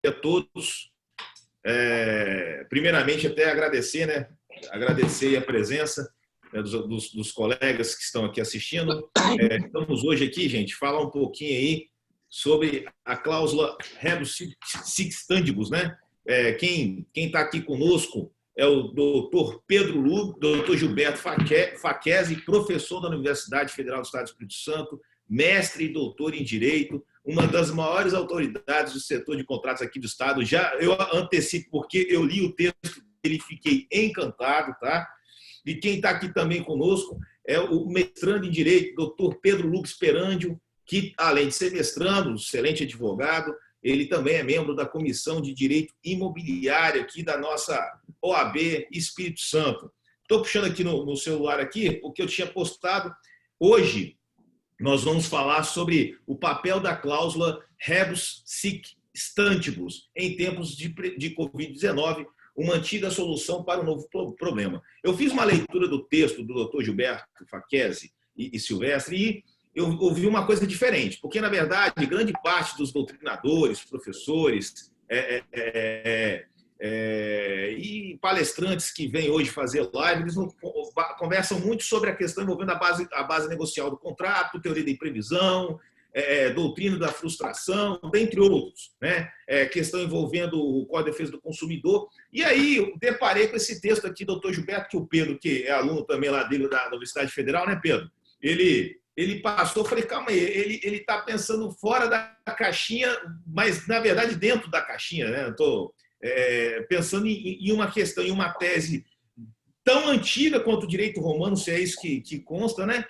a todos. Primeiramente, até agradecer, né? Agradecer a presença, né, dos colegas que estão aqui assistindo. Estamos hoje aqui, gente, falar um pouquinho aí sobre a cláusula rebus sic stantibus, né? Quem está aqui conosco é o doutor Pedro Lug, doutor Gilberto Facchesi, professor da Universidade Federal do Estado do Espírito Santo, mestre e doutor em Direito, uma das maiores autoridades do setor de contratos aqui do Estado. Já eu antecipo, porque eu li o texto dele e fiquei encantado, tá? E quem está aqui também conosco é o mestrando em Direito, doutor Pedro Lug Sperandio, que, além de ser mestrando, excelente advogado, ele também é membro da Comissão de Direito Imobiliário aqui da nossa OAB Espírito Santo. Estou puxando aqui no celular aqui, porque eu tinha postado. Hoje nós vamos falar sobre o papel da cláusula rebus sic stantibus em tempos de Covid-19, uma antiga solução para um novo problema. Eu fiz uma leitura do texto do Dr. Gilberto Facchesi e Silvestre e eu ouvi uma coisa diferente, porque, na verdade, grande parte dos doutrinadores, professores e palestrantes que vêm hoje fazer live, eles conversam muito sobre a questão envolvendo a base negocial do contrato, teoria da imprevisão, doutrina da frustração, dentre outros, né? Questão envolvendo o Código de Defesa do Consumidor. E aí eu deparei com esse texto aqui, doutor Gilberto, que o Pedro, que é aluno também lá dele da Universidade Federal, né, Pedro? Ele passou, eu falei, calma aí, ele está pensando fora da caixinha, mas, na verdade, dentro da caixinha, né? Eu estou pensando em uma questão, em uma tese tão antiga quanto o direito romano, se é isso que consta, né?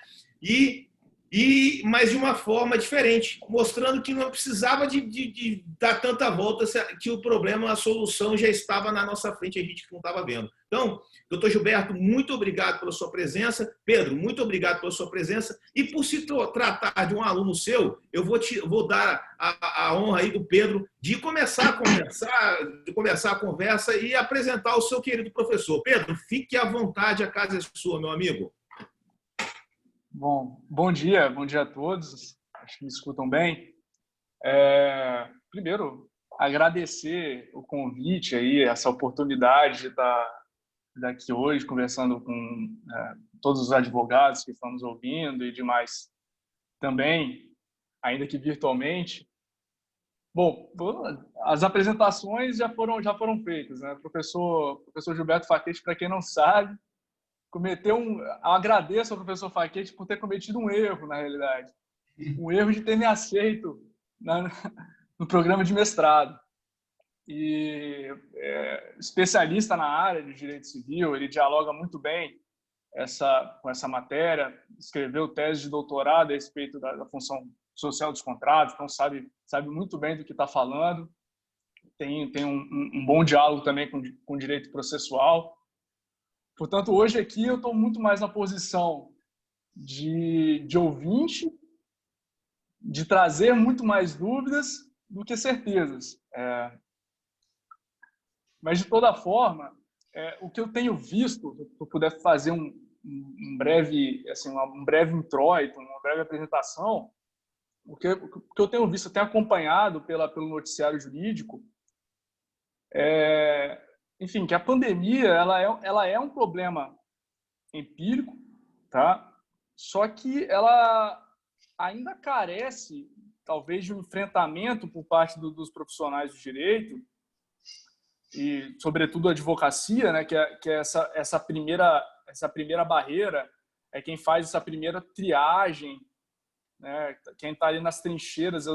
Mas de uma forma diferente, mostrando que não precisava de dar tanta volta, que o problema, a solução já estava na nossa frente, a gente não estava vendo. Então, doutor Gilberto, muito obrigado pela sua presença. Pedro, muito obrigado pela sua presença. E por se tratar de um aluno seu, eu vou dar a honra aí do Pedro de começar a conversa e apresentar o seu querido professor. Pedro, fique à vontade, a casa é sua, meu amigo. Bom dia a todos, acho que me escutam bem. Primeiro, agradecer o convite, aí, essa oportunidade de estar aqui hoje conversando com todos os advogados que estão nos ouvindo e demais também, ainda que virtualmente. Bom, as apresentações já foram feitas, né? Professor Gilberto Facchesi, para quem não sabe, agradeço ao professor Facchesi por ter cometido um erro, na realidade. Um erro de ter me aceito no programa de mestrado. E especialista na área de direito civil, ele dialoga muito bem com essa matéria, escreveu tese de doutorado a respeito da função social dos contratos, então sabe muito bem do que está falando, tem um bom diálogo também com o direito processual. Portanto, hoje aqui eu estou muito mais na posição de ouvinte, de trazer muito mais dúvidas do que certezas. Mas, de toda forma, o que eu tenho visto, se eu puder fazer um breve introito, uma breve apresentação, o que eu tenho visto, eu tenho acompanhado pelo noticiário jurídico, enfim, que a pandemia ela é um problema empírico, tá? Só que ela ainda carece, talvez, de um enfrentamento por parte dos profissionais do direito e, sobretudo, a advocacia, né? Que é essa primeira barreira, é quem faz essa primeira triagem, né? Quem está ali nas trincheiras,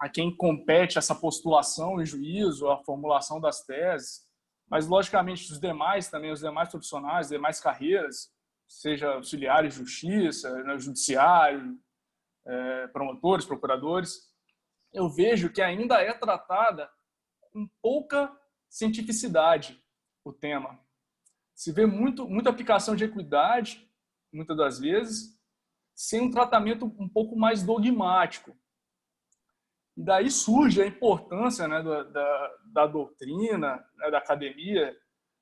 a quem compete essa postulação em juízo, a formulação das teses, mas, logicamente, os demais profissionais, as demais carreiras, seja auxiliares de justiça, né, judiciário, promotores, procuradores, eu vejo que ainda é tratada com pouca cientificidade o tema. Se vê muita aplicação de equidade, muitas das vezes, sem um tratamento um pouco mais dogmático. E daí surge a importância, né, da doutrina, né, da academia.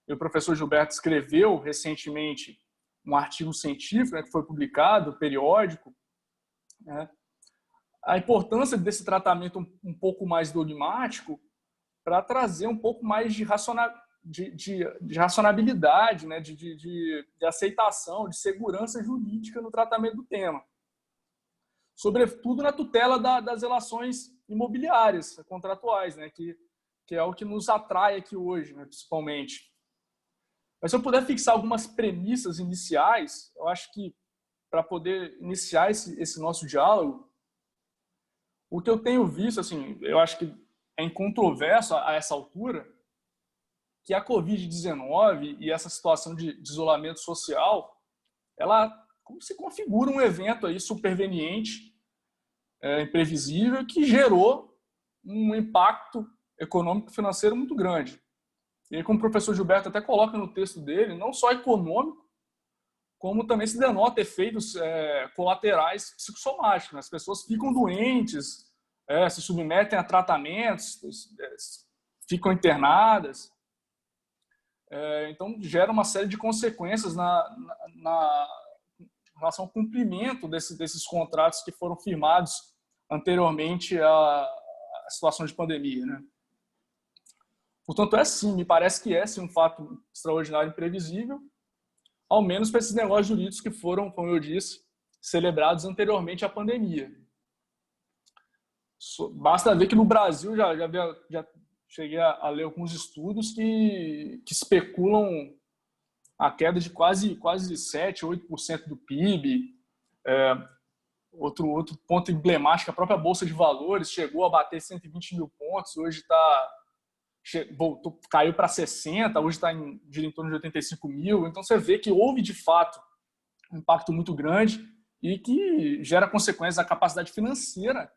E o professor Gilberto escreveu recentemente um artigo científico, né, que foi publicado, periódico, né, a importância desse tratamento um pouco mais dogmático para trazer um pouco mais de racionalidade, né? de aceitação, de segurança jurídica no tratamento do tema. Sobretudo na tutela das relações imobiliárias, contratuais, né? que é o que nos atrai aqui hoje, né? Principalmente. Mas se eu puder fixar algumas premissas iniciais, eu acho que para poder iniciar esse nosso diálogo, o que eu tenho visto, assim, eu acho que é incontroverso a essa altura, que a Covid-19 e essa situação de isolamento social, ela se configura um evento aí superveniente, imprevisível, que gerou um impacto econômico e financeiro muito grande. E aí, como o professor Gilberto até coloca no texto dele, não só econômico, como também se denota efeitos colaterais psicossomáticos. Né? As pessoas ficam doentes, se submetem a tratamentos, ficam internadas. Então, gera uma série de consequências na relação ao cumprimento desses contratos que foram firmados anteriormente à situação de pandemia. Né? Portanto, me parece que é sim, um fato extraordinário e imprevisível, ao menos para esses negócios jurídicos que foram, como eu disse, celebrados anteriormente à pandemia. Basta ver que no Brasil já cheguei a ler alguns estudos que especulam a queda de quase 7%, 8% do PIB. Outro ponto emblemático, a própria Bolsa de Valores chegou a bater 120 mil pontos, hoje caiu para 60, hoje está em torno de 85 mil. Então, você vê que houve, de fato, um impacto muito grande e que gera consequências na capacidade financeira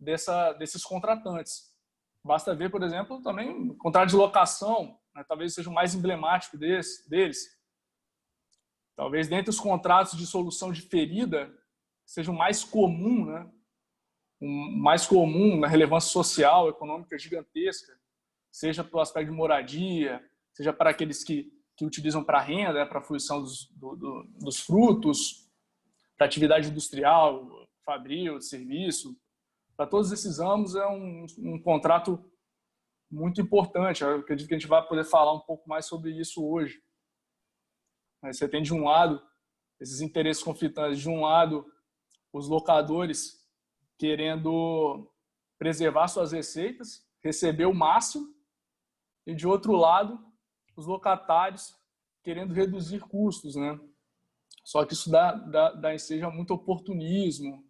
desses contratantes. Basta ver, por exemplo, também o contrato de locação, né, talvez seja o mais emblemático deles. Talvez, dentre os contratos de solução diferida, seja o mais comum, né? O mais comum na relevância social, econômica gigantesca, seja para o aspecto de moradia, seja para aqueles que utilizam para renda, para a fruição dos frutos, para atividade industrial, fabril, serviço. Para todos esses ramos é um contrato muito importante. Eu acredito que a gente vai poder falar um pouco mais sobre isso hoje. Mas você tem, de um lado, esses interesses conflitantes. De um lado, os locadores querendo preservar suas receitas, receber o máximo, e, de outro lado, os locatários querendo reduzir custos, né? Só que isso dá ensejo a muito oportunismo,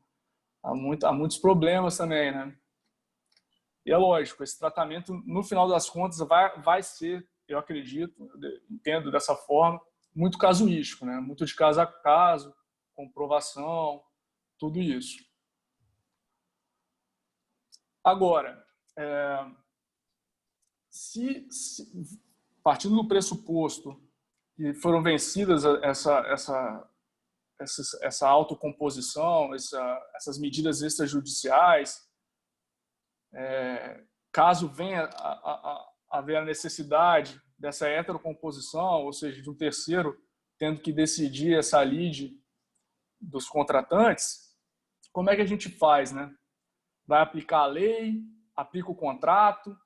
há muitos problemas também, né? E é lógico, esse tratamento, no final das contas, vai ser, eu acredito, entendo dessa forma, muito casuístico, né? Muito de caso a caso, comprovação, tudo isso. Agora, partindo do pressuposto que foram vencidas essa autocomposição, essas medidas extrajudiciais, caso venha a haver a necessidade dessa heterocomposição, ou seja, de um terceiro tendo que decidir essa lide dos contratantes, como é que a gente faz, né? Vai aplicar a lei, aplica o contrato,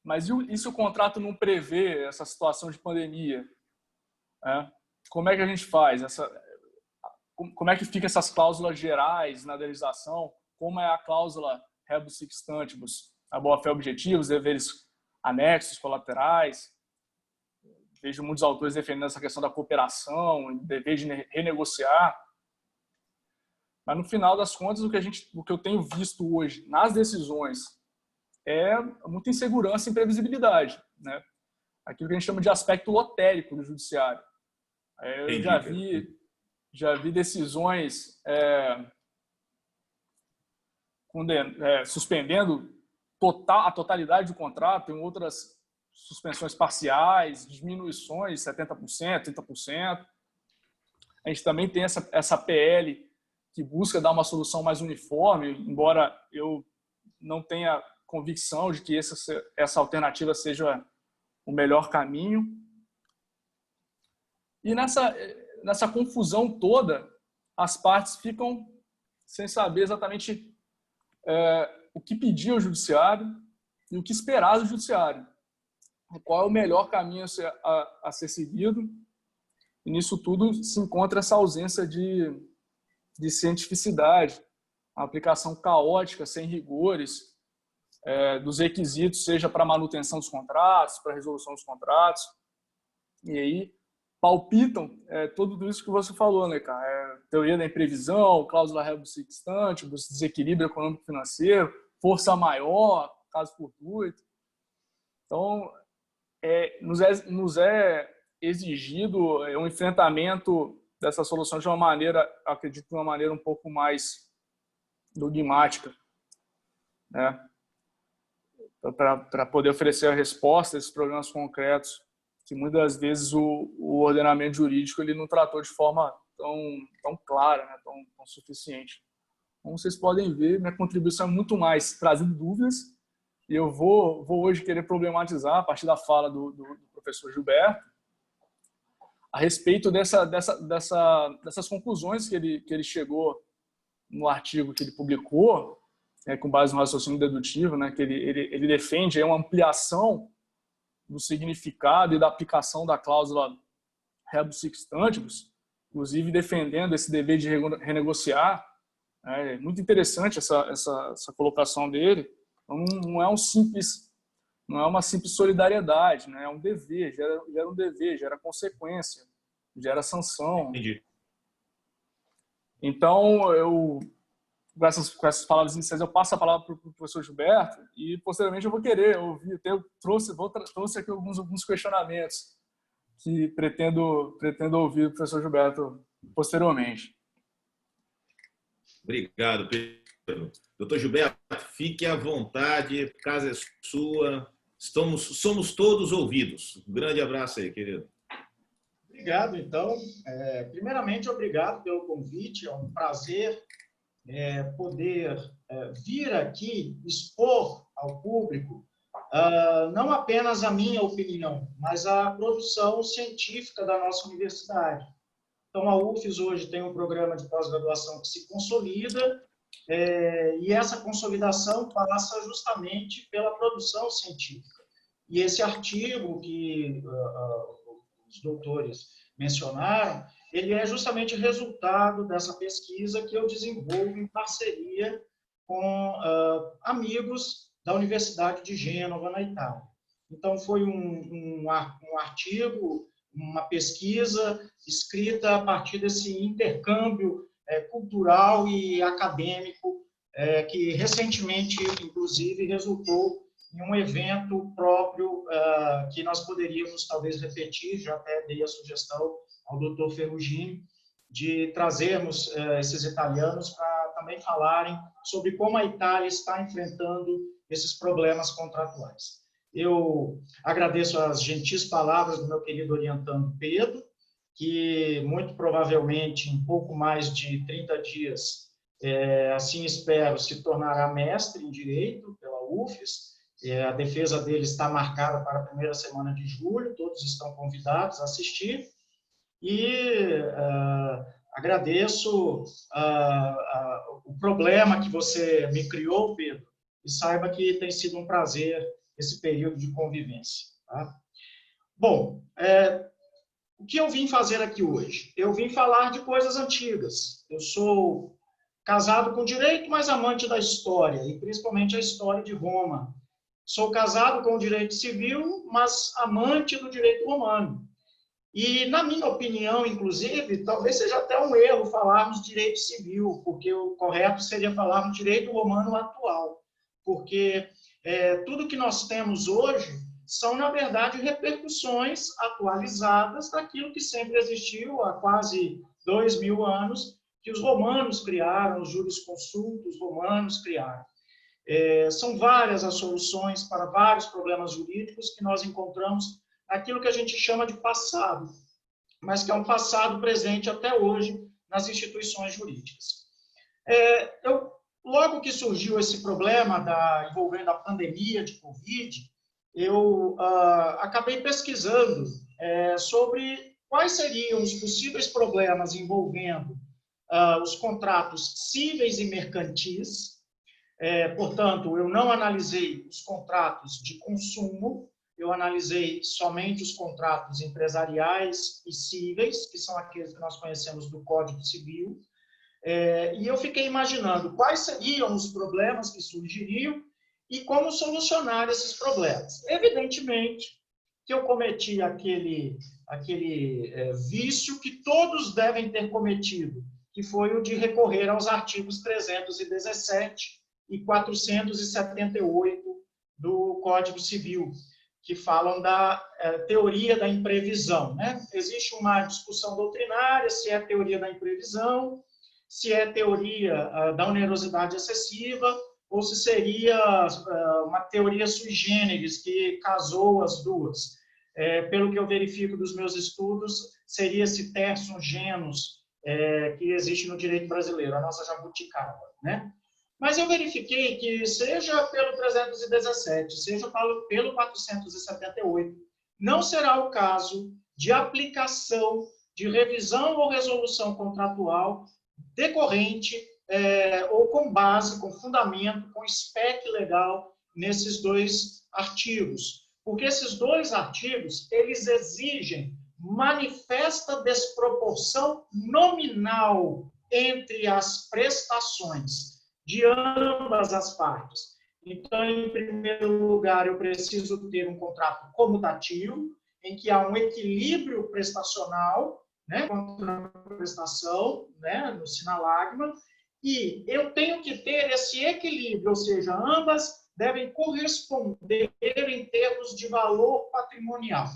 mas e se o contrato não prevê essa situação de pandemia? Como é que a gente faz? Como é que ficam essas cláusulas gerais na legislação? Como é a cláusula rebus sic stantibus, a boa-fé objetiva, os deveres anexos, colaterais? Vejo muitos autores defendendo essa questão da cooperação, o dever de renegociar. Mas, no final das contas, o que eu tenho visto hoje nas decisões é muita insegurança e imprevisibilidade, né? Aquilo que a gente chama de aspecto lotérico do judiciário. Eu já vi decisões suspendendo a totalidade do contrato, em outras suspensões parciais, diminuições, 70%, 30%. A gente também tem essa PL que busca dar uma solução mais uniforme, embora eu não tenha convicção de que essa alternativa seja o melhor caminho. E nessa confusão toda, as partes ficam sem saber exatamente o que pedir ao judiciário e o que esperar do judiciário. Qual é o melhor caminho a ser seguido. E nisso tudo se encontra essa ausência de cientificidade, a aplicação caótica, sem rigores, dos requisitos, seja para manutenção dos contratos, para resolução dos contratos. E aí palpitam tudo isso que você falou, né, cara? Teoria da imprevisão, cláusula rebus sic stantibus, desequilíbrio econômico-financeiro, força maior, caso fortuito. Então, nos é exigido um enfrentamento dessa solução de uma maneira, acredito, de uma maneira um pouco mais dogmática, né? Para poder oferecer a resposta a esses problemas concretos que muitas das vezes o ordenamento jurídico ele não tratou de forma tão clara, né? tão suficiente. Como vocês podem ver, minha contribuição é muito mais trazendo dúvidas, e eu vou hoje querer problematizar, a partir da fala do professor Gilberto, a respeito dessas conclusões que ele chegou no artigo que ele publicou, com base no raciocínio dedutivo, né, que ele defende uma ampliação do significado e da aplicação da cláusula rebus sic stantibus, inclusive defendendo esse dever de renegociar. É muito interessante essa colocação dele. Então, não é uma simples solidariedade, né? É um dever, gera um dever, gera consequência, gera sanção. Entendi. Então, com essas palavras iniciais, eu passo a palavra para o professor Gilberto e, posteriormente, eu vou querer ouvir. Trouxe aqui alguns questionamentos que pretendo ouvir do professor Gilberto posteriormente. Obrigado, Pedro. Doutor Gilberto, fique à vontade, a casa é sua. Somos todos ouvidos. Um grande abraço aí, querido. Obrigado, então. Primeiramente, obrigado pelo convite. É um prazer poder vir aqui expor ao público não apenas a minha opinião, mas a produção científica da nossa universidade. Então, a UFES hoje tem um programa de pós-graduação que se consolida, e essa consolidação passa justamente pela produção científica. E esse artigo que os doutores mencionaram, ele é justamente resultado dessa pesquisa que eu desenvolvo em parceria com amigos da Universidade de Gênova, na Itália. Então, foi um artigo, uma pesquisa escrita a partir desse intercâmbio cultural e acadêmico que recentemente, inclusive, resultou em um evento próprio que nós poderíamos talvez repetir. Já até dei a sugestão ao doutor Ferrugini de trazermos esses italianos para também falarem sobre como a Itália está enfrentando esses problemas contratuais. Eu agradeço as gentis palavras do meu querido orientando Pedro, que muito provavelmente em pouco mais de 30 dias, assim espero, se tornará mestre em Direito pela UFES. A defesa dele está marcada para a primeira semana de julho, todos estão convidados a assistir. E agradeço o problema que você me criou, Pedro, e saiba que tem sido um prazer esse período de convivência. Tá? Bom, o que eu vim fazer aqui hoje? Eu vim falar de coisas antigas. Eu sou casado com direito, mas amante da história, e principalmente a história de Roma. Sou casado com o direito civil, mas amante do direito romano. E, na minha opinião, inclusive, talvez seja até um erro falarmos direito civil, porque o correto seria falarmos direito romano atual, porque tudo que nós temos hoje são, na verdade, repercussões atualizadas daquilo que sempre existiu há quase 2000 anos, que os romanos criaram, os jurisconsultos romanos criaram. São várias as soluções para vários problemas jurídicos que nós encontramos naquilo que a gente chama de passado, mas que é um passado presente até hoje nas instituições jurídicas. Logo que surgiu esse problema envolvendo a pandemia de Covid, eu acabei pesquisando sobre quais seriam os possíveis problemas envolvendo os contratos cíveis e mercantis, Portanto, eu não analisei os contratos de consumo, eu analisei somente os contratos empresariais e cíveis, que são aqueles que nós conhecemos do Código Civil, e eu fiquei imaginando quais seriam os problemas que surgiriam e como solucionar esses problemas. Evidentemente que eu cometi aquele vício que todos devem ter cometido, que foi o de recorrer aos artigos 317 e 478 do Código Civil, que falam da teoria da imprevisão, né? Existe uma discussão doutrinária se é teoria da imprevisão, se é teoria da onerosidade excessiva, ou se seria uma teoria sui generis, que casou as duas. Pelo que eu verifico dos meus estudos, seria esse tertium genus que existe no direito brasileiro, a nossa jabuticaba, né? Mas eu verifiquei que, seja pelo 317, seja pelo 478, não será o caso de aplicação, de revisão ou resolução contratual decorrente ou com base, com fundamento, com spec legal nesses dois artigos. Porque esses dois artigos, eles exigem manifesta desproporção nominal entre as prestações de ambas as partes. Então, em primeiro lugar, eu preciso ter um contrato comutativo, em que há um equilíbrio prestacional, né, contra a prestação, né, no sinalagma, e eu tenho que ter esse equilíbrio, ou seja, ambas devem corresponder em termos de valor patrimonial.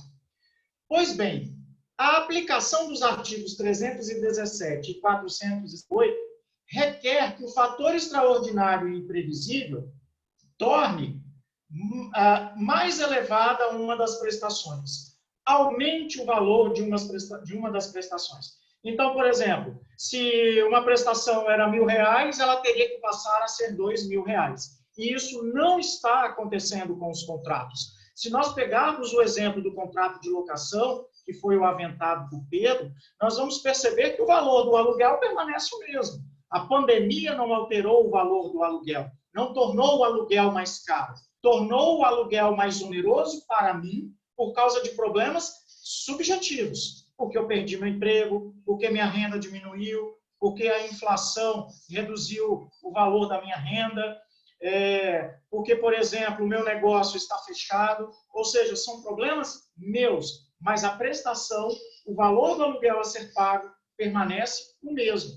Pois bem, a aplicação dos artigos 317 e 408 requer que o fator extraordinário e imprevisível torne mais elevada uma das prestações, aumente o valor de uma das prestações. Então, por exemplo, se uma prestação era R$1.000, ela teria que passar a ser R$2.000. E isso não está acontecendo com os contratos. Se nós pegarmos o exemplo do contrato de locação, que foi o aventado por Pedro, nós vamos perceber que o valor do aluguel permanece o mesmo. A pandemia não alterou o valor do aluguel, não tornou o aluguel mais caro, tornou o aluguel mais oneroso para mim por causa de problemas subjetivos, porque eu perdi meu emprego, porque minha renda diminuiu, porque a inflação reduziu o valor da minha renda, porque, por exemplo, o meu negócio está fechado, ou seja, são problemas meus, mas a prestação, o valor do aluguel a ser pago permanece o mesmo.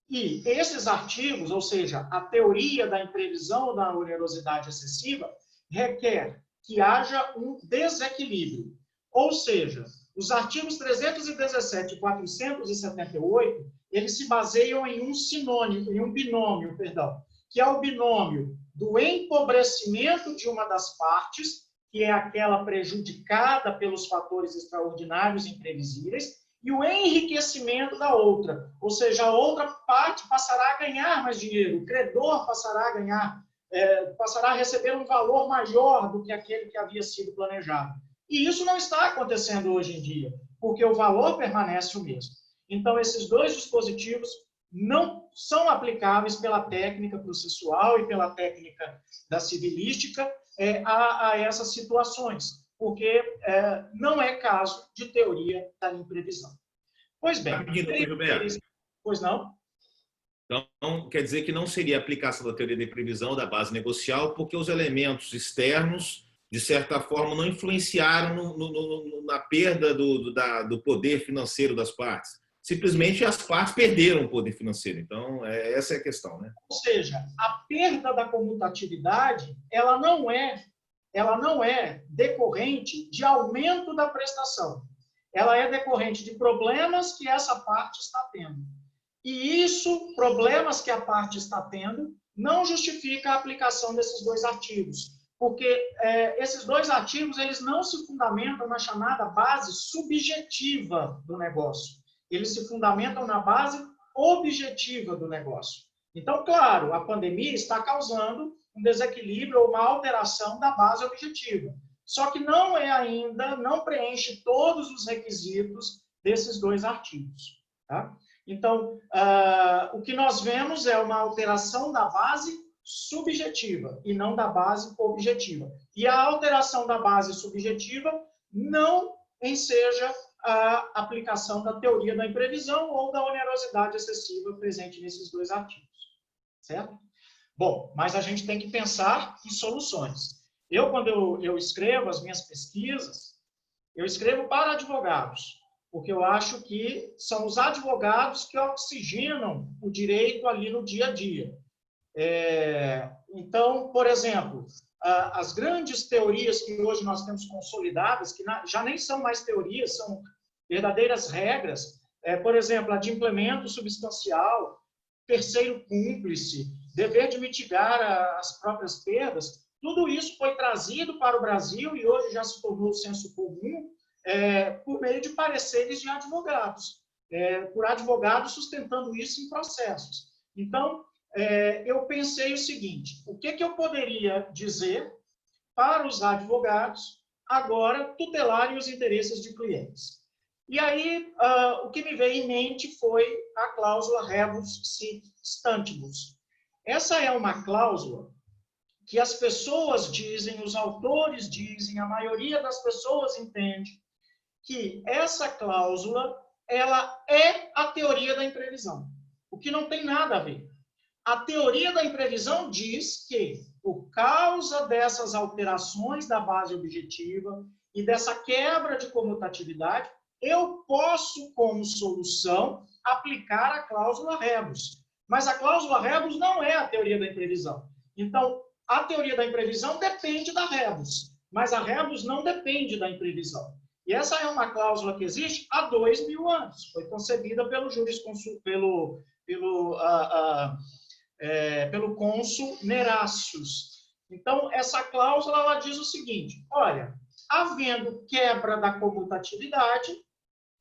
E esses artigos, ou seja, a teoria da imprevisão da onerosidade excessiva, requer que haja um desequilíbrio. Ou seja, os artigos 317 e 478, eles se baseiam em um binômio, que é o binômio do empobrecimento de uma das partes, que é aquela prejudicada pelos fatores extraordinários e imprevisíveis, e o enriquecimento da outra, ou seja, a outra parte passará a ganhar mais dinheiro, o credor passará a ganhar, passará a receber um valor maior do que aquele que havia sido planejado. E isso não está acontecendo hoje em dia, porque o valor permanece o mesmo. Então, esses dois dispositivos não são aplicáveis pela técnica processual e pela técnica da civilística a essas situações, porque não é caso de teoria da imprevisão. Pois bem... Pois não? Então, quer dizer que não seria a aplicação da teoria da imprevisão da base negocial, porque os elementos externos, de certa forma, não influenciaram na perda do poder financeiro das partes. Simplesmente as partes perderam o poder financeiro. Então, essa é a questão, né? Ou seja, a perda da comutatividade, ela não é decorrente de aumento da prestação. Ela é decorrente de problemas que essa parte está tendo. E problemas que a parte está tendo, não justifica a aplicação desses dois artigos. Porque esses dois artigos, eles não se fundamentam na chamada base subjetiva do negócio. Eles se fundamentam na base objetiva do negócio. Então, claro, a pandemia está causando um desequilíbrio ou uma alteração da base objetiva. Só que não preenche todos os requisitos desses dois artigos. Tá? Então, o que nós vemos é uma alteração da base subjetiva e não da base objetiva. E a alteração da base subjetiva não enseja a aplicação da teoria da imprevisão ou da onerosidade excessiva presente nesses dois artigos. Certo? Bom, mas a gente tem que pensar em soluções. Quando eu escrevo as minhas pesquisas, eu escrevo para advogados, porque eu acho que são os advogados que oxigenam o direito ali no dia a dia. Então, por exemplo, as grandes teorias que hoje nós temos consolidadas, que já nem são mais teorias, são verdadeiras regras, por exemplo, a de implemento substancial, terceiro cúmplice, dever de mitigar as próprias perdas, tudo isso foi trazido para o Brasil e hoje já se tornou senso comum por meio de pareceres de advogados, por advogados sustentando isso em processos. Então, eu pensei o seguinte, o que eu poderia dizer para os advogados agora tutelarem os interesses de clientes? E aí, o que me veio em mente foi a cláusula rebus sic stantibus. Essa é uma cláusula que as pessoas dizem, os autores dizem, a maioria das pessoas entende que essa cláusula ela é a teoria da imprevisão, o que não tem nada a ver. A teoria da imprevisão diz que, por causa dessas alterações da base objetiva e dessa quebra de comutatividade, eu posso, como solução, aplicar a cláusula rebus. Mas a cláusula rebus não é a teoria da imprevisão. Então, a teoria da imprevisão depende da rebus, mas a rebus não depende da imprevisão. E essa é uma cláusula que existe há 2000 anos. Foi concebida pelo pelo cônsul Nerácios. Então, essa cláusula ela diz o seguinte, olha, havendo quebra da comutatividade,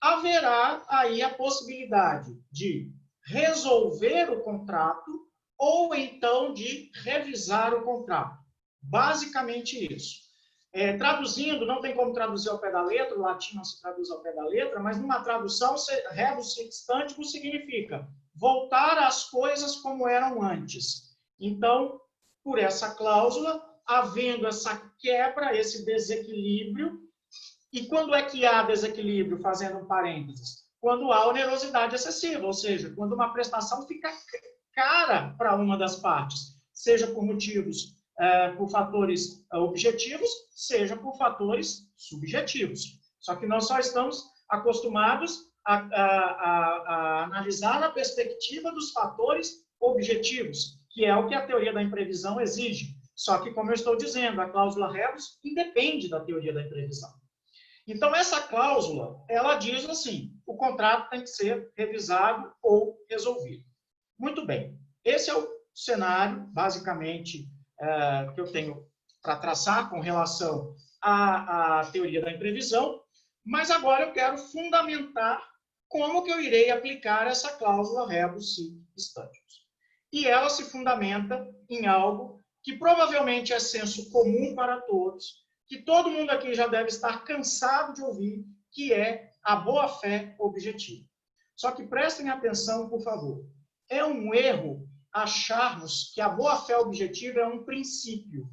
haverá aí a possibilidade de resolver o contrato ou então de revisar o contrato. Basicamente isso. Traduzindo, não tem como traduzir ao pé da letra, o latim não se traduz ao pé da letra, mas numa tradução, rebus sic stantibus significa voltar às coisas como eram antes. Então, por essa cláusula, havendo essa quebra, esse desequilíbrio, e quando é que há desequilíbrio, fazendo um parênteses? Quando há onerosidade excessiva, ou seja, quando uma prestação fica cara para uma das partes, seja por motivos, por fatores objetivos, seja por fatores subjetivos. Só que nós só estamos acostumados a analisar na perspectiva dos fatores objetivos, que é o que a teoria da imprevisão exige. Só que, como eu estou dizendo, a cláusula rebus independe da teoria da imprevisão. Então, essa cláusula, ela diz assim, o contrato tem que ser revisado ou resolvido. Muito bem, esse é o cenário, basicamente, que eu tenho para traçar com relação à teoria da imprevisão, mas agora eu quero fundamentar como que eu irei aplicar essa cláusula rebus sic stantibus. E ela se fundamenta em algo que provavelmente é senso comum para todos, que todo mundo aqui já deve estar cansado de ouvir, que é a boa-fé objetiva. Só que prestem atenção, por favor. É um erro acharmos que a boa-fé objetiva é um princípio.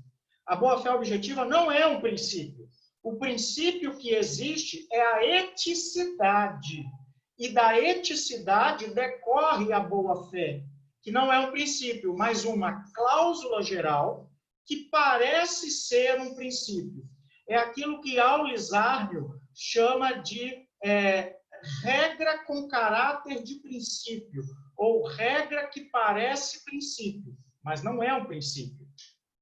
A boa-fé objetiva não é um princípio. O princípio que existe é a eticidade. E da eticidade decorre a boa-fé, que não é um princípio, mas uma cláusula geral que parece ser um princípio. É aquilo que Aulis Arnio chama de regra com caráter de princípio, ou regra que parece princípio, mas não é um princípio.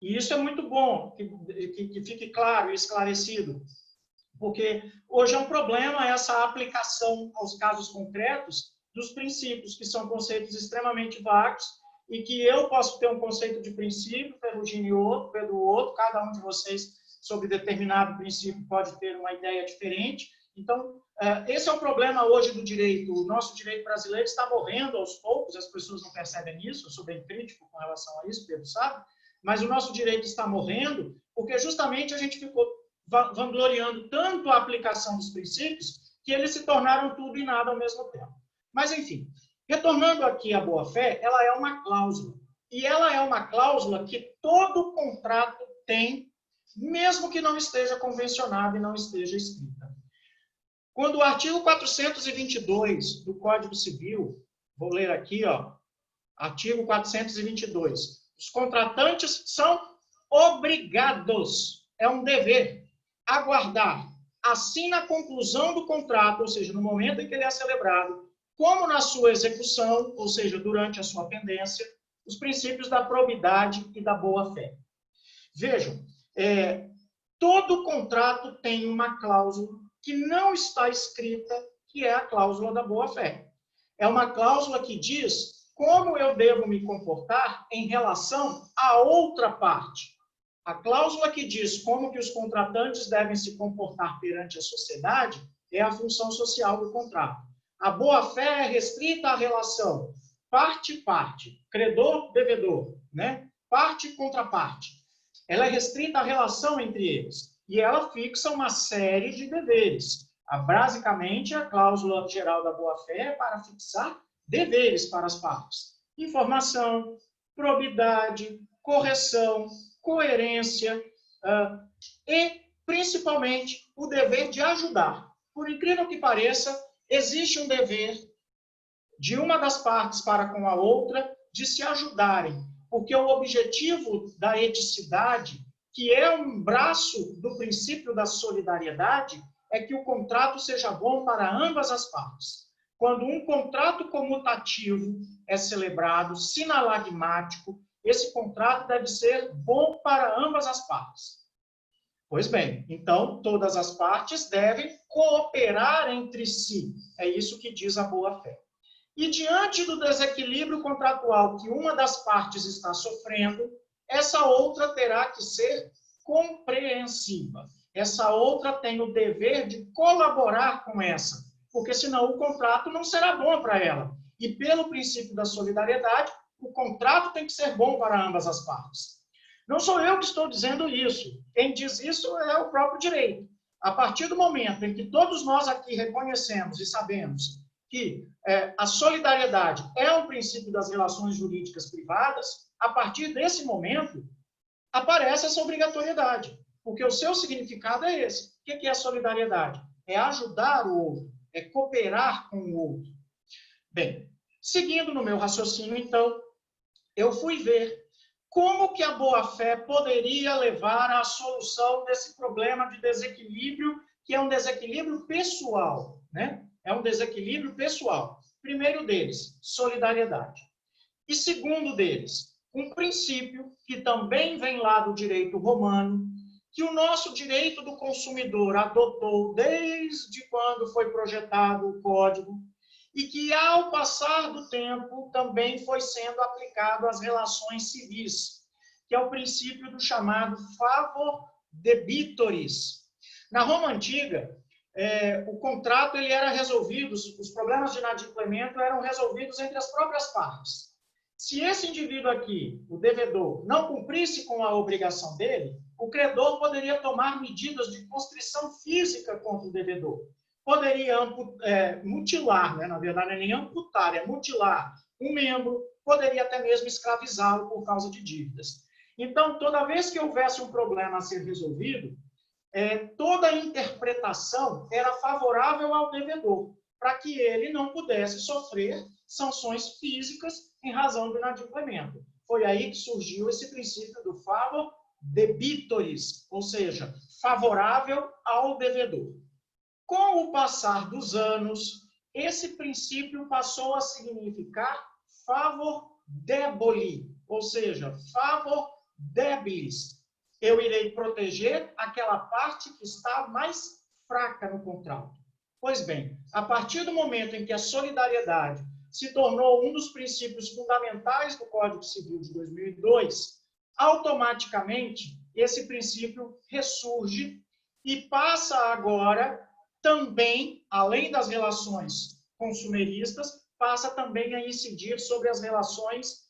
E isso é muito bom, que fique claro e esclarecido, porque hoje é um problema essa aplicação aos casos concretos dos princípios, que são conceitos extremamente vagos, e que eu posso ter um conceito de princípio, Ferrugino outro, Pedro outro, cada um de vocês, sobre determinado princípio, pode ter uma ideia diferente. Então, esse é o problema hoje do direito. O nosso direito brasileiro está morrendo aos poucos, as pessoas não percebem isso, eu sou bem crítico com relação a isso, Pedro sabe, mas o nosso direito está morrendo porque justamente a gente ficou vangloriando tanto a aplicação dos princípios que eles se tornaram tudo e nada ao mesmo tempo. Mas, enfim, retornando aqui à boa-fé, ela é uma cláusula. e ela é uma cláusula que todo contrato tem, mesmo que não esteja convencionada e não esteja escrita. Quando o artigo 422 do Código Civil, vou ler aqui, ó, artigo 422, os contratantes são obrigados, é um dever, aguardar, assim na conclusão do contrato, ou seja, no momento em que ele é celebrado, como na sua execução, ou seja, durante a sua pendência, os princípios da probidade e da boa-fé. Vejam, todo contrato tem uma cláusula que não está escrita, que é a cláusula da boa-fé. É uma cláusula que diz como eu devo me comportar em relação à outra parte. A cláusula que diz como que os contratantes devem se comportar perante a sociedade é a função social do contrato. A boa-fé é restrita à relação parte-parte, credor-devedor, né? Parte contra parte. Ela é restrita à relação entre eles e ela fixa uma série de deveres. Basicamente, a cláusula geral da boa-fé é para fixar deveres para as partes. Informação, probidade, correção, coerência e, principalmente, o dever de ajudar. Por incrível que pareça, existe um dever de uma das partes para com a outra de se ajudarem, porque o objetivo da eticidade, que é um braço do princípio da solidariedade, é que o contrato seja bom para ambas as partes. Quando um contrato comutativo é celebrado, sinalagmático, esse contrato deve ser bom para ambas as partes. Pois bem, então todas as partes devem cooperar entre si. É isso que diz a boa-fé. E diante do desequilíbrio contratual que uma das partes está sofrendo, essa outra terá que ser compreensiva. Essa outra tem o dever de colaborar com essa, porque senão o contrato não será bom para ela. E pelo princípio da solidariedade, o contrato tem que ser bom para ambas as partes. Não sou eu que estou dizendo isso. Quem diz isso é o próprio direito. A partir do momento em que todos nós aqui reconhecemos e sabemos que a solidariedade é um princípio das relações jurídicas privadas, a partir desse momento aparece essa obrigatoriedade, porque o seu significado é esse. O que é a solidariedade? É ajudar o outro, é cooperar com o outro. Bem, seguindo no meu raciocínio, então, eu fui ver como que a boa-fé poderia levar à solução desse problema de desequilíbrio, que é um desequilíbrio pessoal, né? É um desequilíbrio pessoal. Primeiro deles, solidariedade. E segundo deles, um princípio que também vem lá do direito romano, que o nosso direito do consumidor adotou desde quando foi projetado o Código, e que, ao passar do tempo, também foi sendo aplicado às relações civis, que é o princípio do chamado favor debitoris. Na Roma Antiga, o contrato ele era resolvido, os problemas de inadimplemento eram resolvidos entre as próprias partes. Se esse indivíduo aqui, o devedor, não cumprisse com a obrigação dele, o credor poderia tomar medidas de constrição física contra o devedor. Poderia mutilar, né? Na verdade, não é nem amputar, é mutilar um membro, poderia até mesmo escravizá-lo por causa de dívidas. Então, toda vez que houvesse um problema a ser resolvido, toda a interpretação era favorável ao devedor, para que ele não pudesse sofrer sanções físicas em razão do inadimplemento. Foi aí que surgiu esse princípio do favor debitoris, ou seja, favorável ao devedor. Com o passar dos anos, esse princípio passou a significar favor deboli, ou seja, favor debilis. Eu irei proteger aquela parte que está mais fraca no contrato. Pois bem, a partir do momento em que a solidariedade se tornou um dos princípios fundamentais do Código Civil de 2002, automaticamente esse princípio ressurge e passa agora também, além das relações consumeristas, passa também a incidir sobre as relações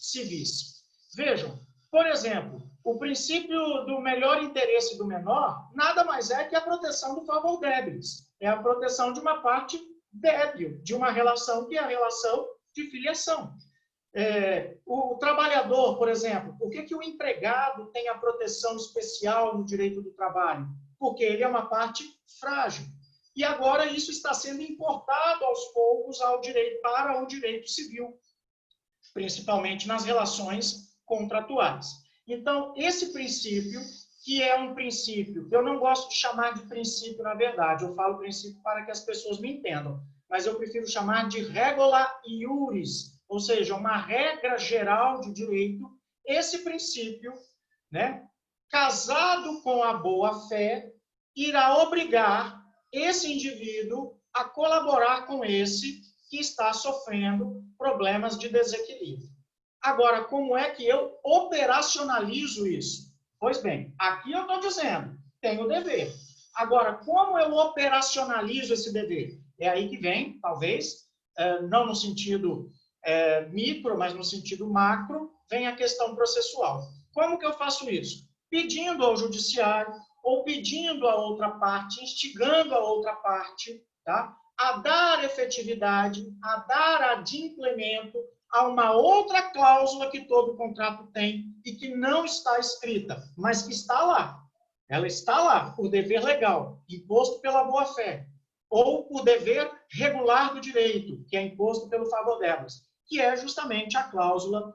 civis. Vejam, por exemplo, o princípio do melhor interesse do menor nada mais é que a proteção do favor debilis. É a proteção de uma parte débil, de uma relação que é a relação de filiação. O trabalhador, por exemplo, por que o empregado tem a proteção especial no direito do trabalho? Porque ele é uma parte frágil. E agora isso está sendo importado aos poucos para o direito civil, principalmente nas relações contratuais. Então, esse princípio, que é um princípio, eu não gosto de chamar de princípio, na verdade, eu falo princípio para que as pessoas me entendam, mas eu prefiro chamar de regula iuris, ou seja, uma regra geral de direito. Esse princípio, né, casado com a boa-fé, irá obrigar esse indivíduo a colaborar com esse que está sofrendo problemas de desequilíbrio. Agora, como é que eu operacionalizo isso? Pois bem, aqui eu estou dizendo, tenho o dever. Agora, como eu operacionalizo esse dever? É aí que vem, talvez, não no sentido micro, mas no sentido macro, vem a questão processual. Como que eu faço isso? Pedindo ao judiciário, ou pedindo a outra parte, instigando a outra parte, tá? A dar efetividade, a dar adimplemento a uma outra cláusula que todo contrato tem e que não está escrita, mas que está lá. Ela está lá, por dever legal, imposto pela boa-fé, ou por dever regular do direito, que é imposto pelo favor delas, que é justamente a cláusula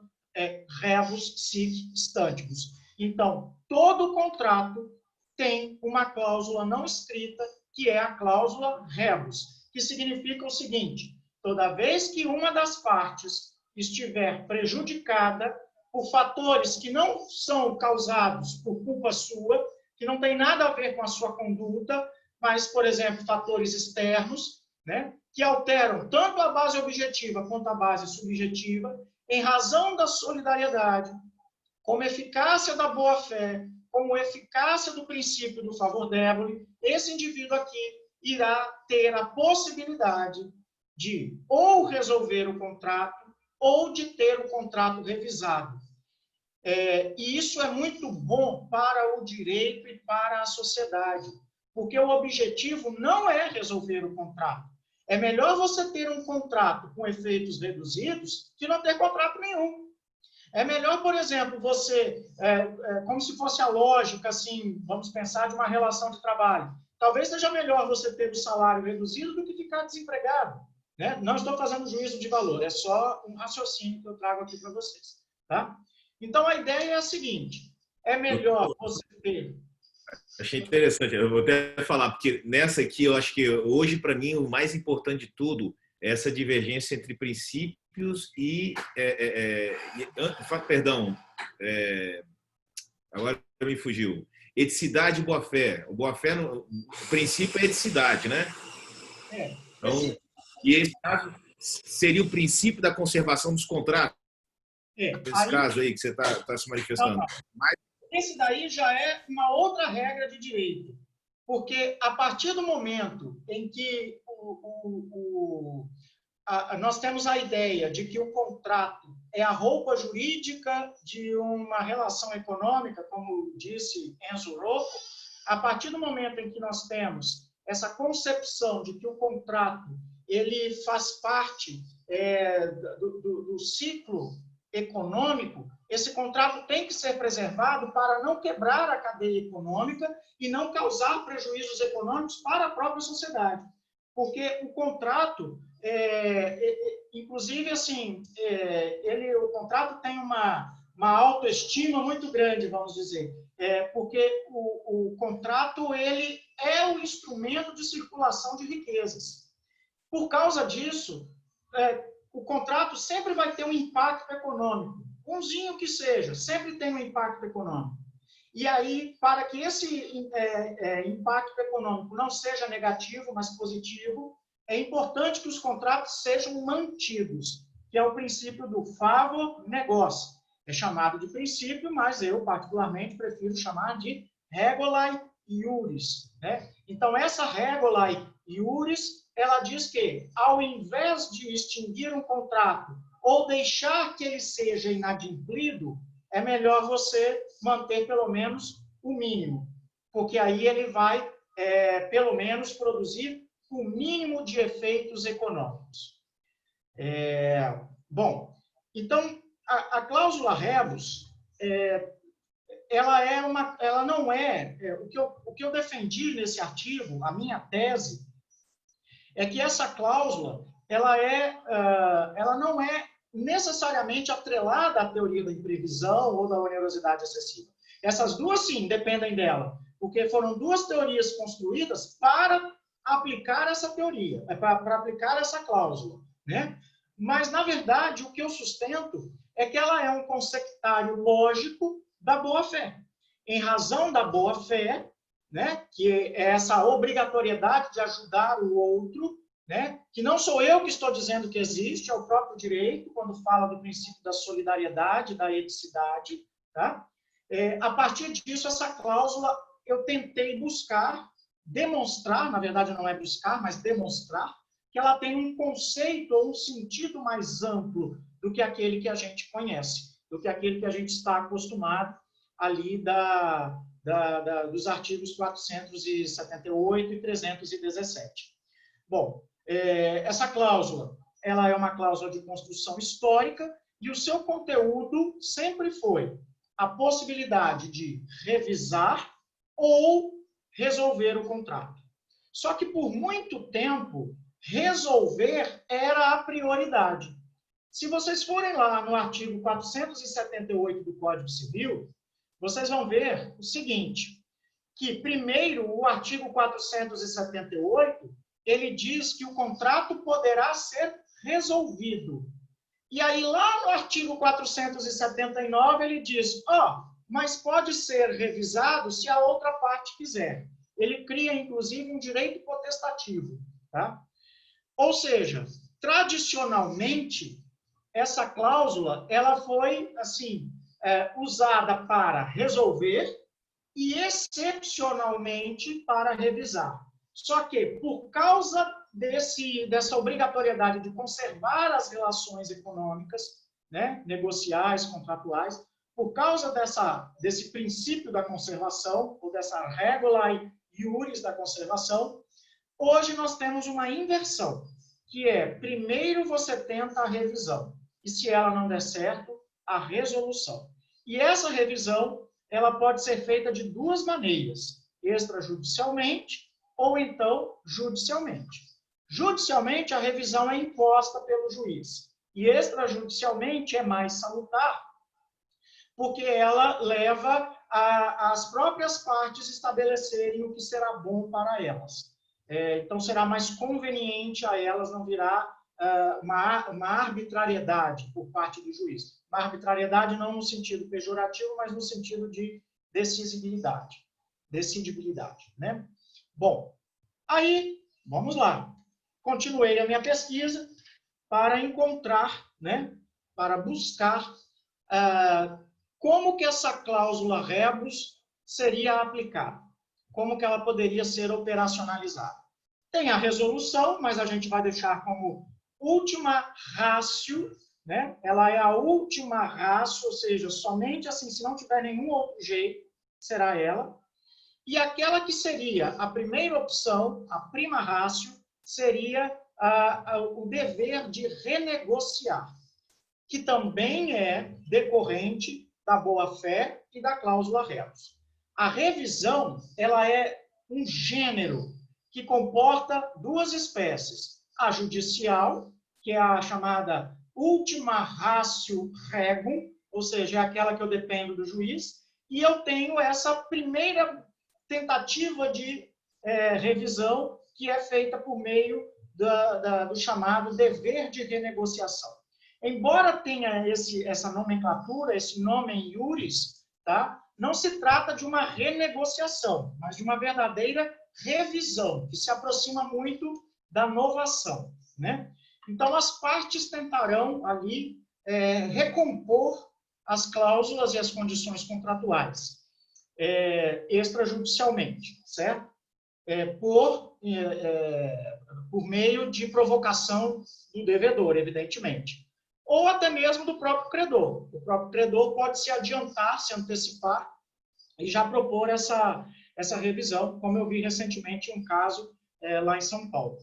rebus sic stantibus. Então, todo contrato tem uma cláusula não escrita, que é a cláusula rebus, que significa o seguinte: toda vez que uma das partes estiver prejudicada por fatores que não são causados por culpa sua, que não tem nada a ver com a sua conduta, mas, por exemplo, fatores externos, né, que alteram tanto a base objetiva quanto a base subjetiva, em razão da solidariedade, como eficácia da boa-fé, como eficácia do princípio do favor débole, esse indivíduo aqui irá ter a possibilidade de ou resolver o contrato ou de ter o contrato revisado. E isso é muito bom para o direito e para a sociedade, porque o objetivo não é resolver o contrato. É melhor você ter um contrato com efeitos reduzidos que não ter contrato nenhum. É melhor, por exemplo, você, como se fosse a lógica, assim, vamos pensar de uma relação de trabalho. Talvez seja melhor você ter o salário reduzido do que ficar desempregado, né? Não estou fazendo juízo de valor, é só um raciocínio que eu trago aqui para vocês, tá? Então, a ideia é a seguinte: é melhor você ter... Achei interessante, eu vou até falar, porque nessa aqui, eu acho que hoje, para mim, o mais importante de tudo é essa divergência entre princípios e... perdão, agora me fugiu. Eticidade e boa-fé. O boa-fé, o princípio é eticidade, né? Então, e esse caso seria o princípio da conservação dos contratos? Nesse caso aí que você está se manifestando. Não. Esse daí já é uma outra regra de direito, porque a partir do momento em que nós temos a ideia de que o contrato é a roupa jurídica de uma relação econômica, como disse Enzo Rocco, a partir do momento em que nós temos essa concepção de que o contrato ele faz parte do ciclo econômico, esse contrato tem que ser preservado para não quebrar a cadeia econômica e não causar prejuízos econômicos para a própria sociedade. Porque o contrato, inclusive, assim, o contrato tem uma autoestima muito grande, vamos dizer, porque o contrato ele é o instrumento de circulação de riquezas. Por causa disso, o contrato sempre vai ter um impacto econômico, umzinho que seja, sempre tem um impacto econômico. E aí, para que esse impacto econômico não seja negativo, mas positivo, é importante que os contratos sejam mantidos, que é o princípio do favor negócio. É chamado de princípio, mas eu, particularmente, prefiro chamar de regulae iuris, né? Então, essa regulae iuris, ela diz que, ao invés de extinguir um contrato ou deixar que ele seja inadimplido, é melhor você manter pelo menos o mínimo, porque aí ele vai, pelo menos, produzir o mínimo de efeitos econômicos. Bom, Então, a cláusula rebus, ela não é, o que eu defendi nesse artigo, a minha tese, é que essa cláusula, ela não é necessariamente atrelada à teoria da imprevisão ou da onerosidade excessiva. Essas duas, sim, dependem dela, porque foram duas teorias construídas para aplicar essa teoria, para aplicar essa cláusula, né? Mas, na verdade, o que eu sustento é que ela é um conceptário lógico da boa-fé. Em razão da boa-fé, né, que é essa obrigatoriedade de ajudar o outro, né, que não sou eu que estou dizendo que existe, é o próprio direito, quando fala do princípio da solidariedade, da eticidade. Tá? A partir disso, essa cláusula eu tentei buscar, demonstrar, na verdade não é buscar, mas demonstrar, que ela tem um conceito ou um sentido mais amplo do que aquele que a gente conhece, do que aquele que a gente está acostumado ali dos artigos 478 e 317. Bom, essa cláusula, ela é uma cláusula de construção histórica e o seu conteúdo sempre foi a possibilidade de revisar ou resolver o contrato. Só que por muito tempo, resolver era a prioridade. Se vocês forem lá no artigo 478 do Código Civil, vocês vão ver o seguinte, que primeiro o artigo 478, ele diz que o contrato poderá ser resolvido. E aí lá no artigo 479 ele diz, mas pode ser revisado se a outra parte quiser. Ele cria, inclusive, um direito potestativo. Tá? Ou seja, tradicionalmente, essa cláusula ela foi assim, usada para resolver e, excepcionalmente, para revisar. Só que, por causa dessa obrigatoriedade de conservar as relações econômicas, né, negociais, contratuais, por causa desse princípio da conservação, ou dessa regula iuris da conservação, hoje nós temos uma inversão, que é, primeiro você tenta a revisão, e se ela não der certo, a resolução. E essa revisão, ela pode ser feita de duas maneiras, extrajudicialmente ou então judicialmente. Judicialmente, a revisão é imposta pelo juiz, e extrajudicialmente é mais salutar, porque ela leva as próprias partes estabelecerem o que será bom para elas. Então, será mais conveniente a elas, não virá uma arbitrariedade por parte do juiz. Uma arbitrariedade não no sentido pejorativo, mas no sentido de decidibilidade. Né? Bom, aí, vamos lá. Continuei a minha pesquisa para encontrar, né, para buscar como que essa cláusula rebus seria aplicada, como que ela poderia ser operacionalizada. Tem a resolução, mas a gente vai deixar como última ratio, né? Ela é a última ratio, ou seja, somente assim, se não tiver nenhum outro jeito, será ela. E aquela que seria a primeira opção, a prima ratio, seria o dever de renegociar, que também é decorrente da boa-fé e da cláusula rebus. A revisão, ela é um gênero que comporta duas espécies. A judicial, que é a chamada ultima ratio regum, ou seja, é aquela que eu dependo do juiz, e eu tenho essa primeira tentativa de revisão, que é feita por meio do chamado dever de renegociação. Embora tenha essa nomenclatura, esse nome em iuris, tá? Não se trata de uma renegociação, mas de uma verdadeira revisão, que se aproxima muito da novação, né? Então, as partes tentarão ali recompor as cláusulas e as condições contratuais extrajudicialmente, certo? Por meio de provocação do devedor, evidentemente. Ou até mesmo do próprio credor. O próprio credor pode se adiantar, se antecipar e já propor essa revisão, como eu vi recentemente em um caso lá em São Paulo.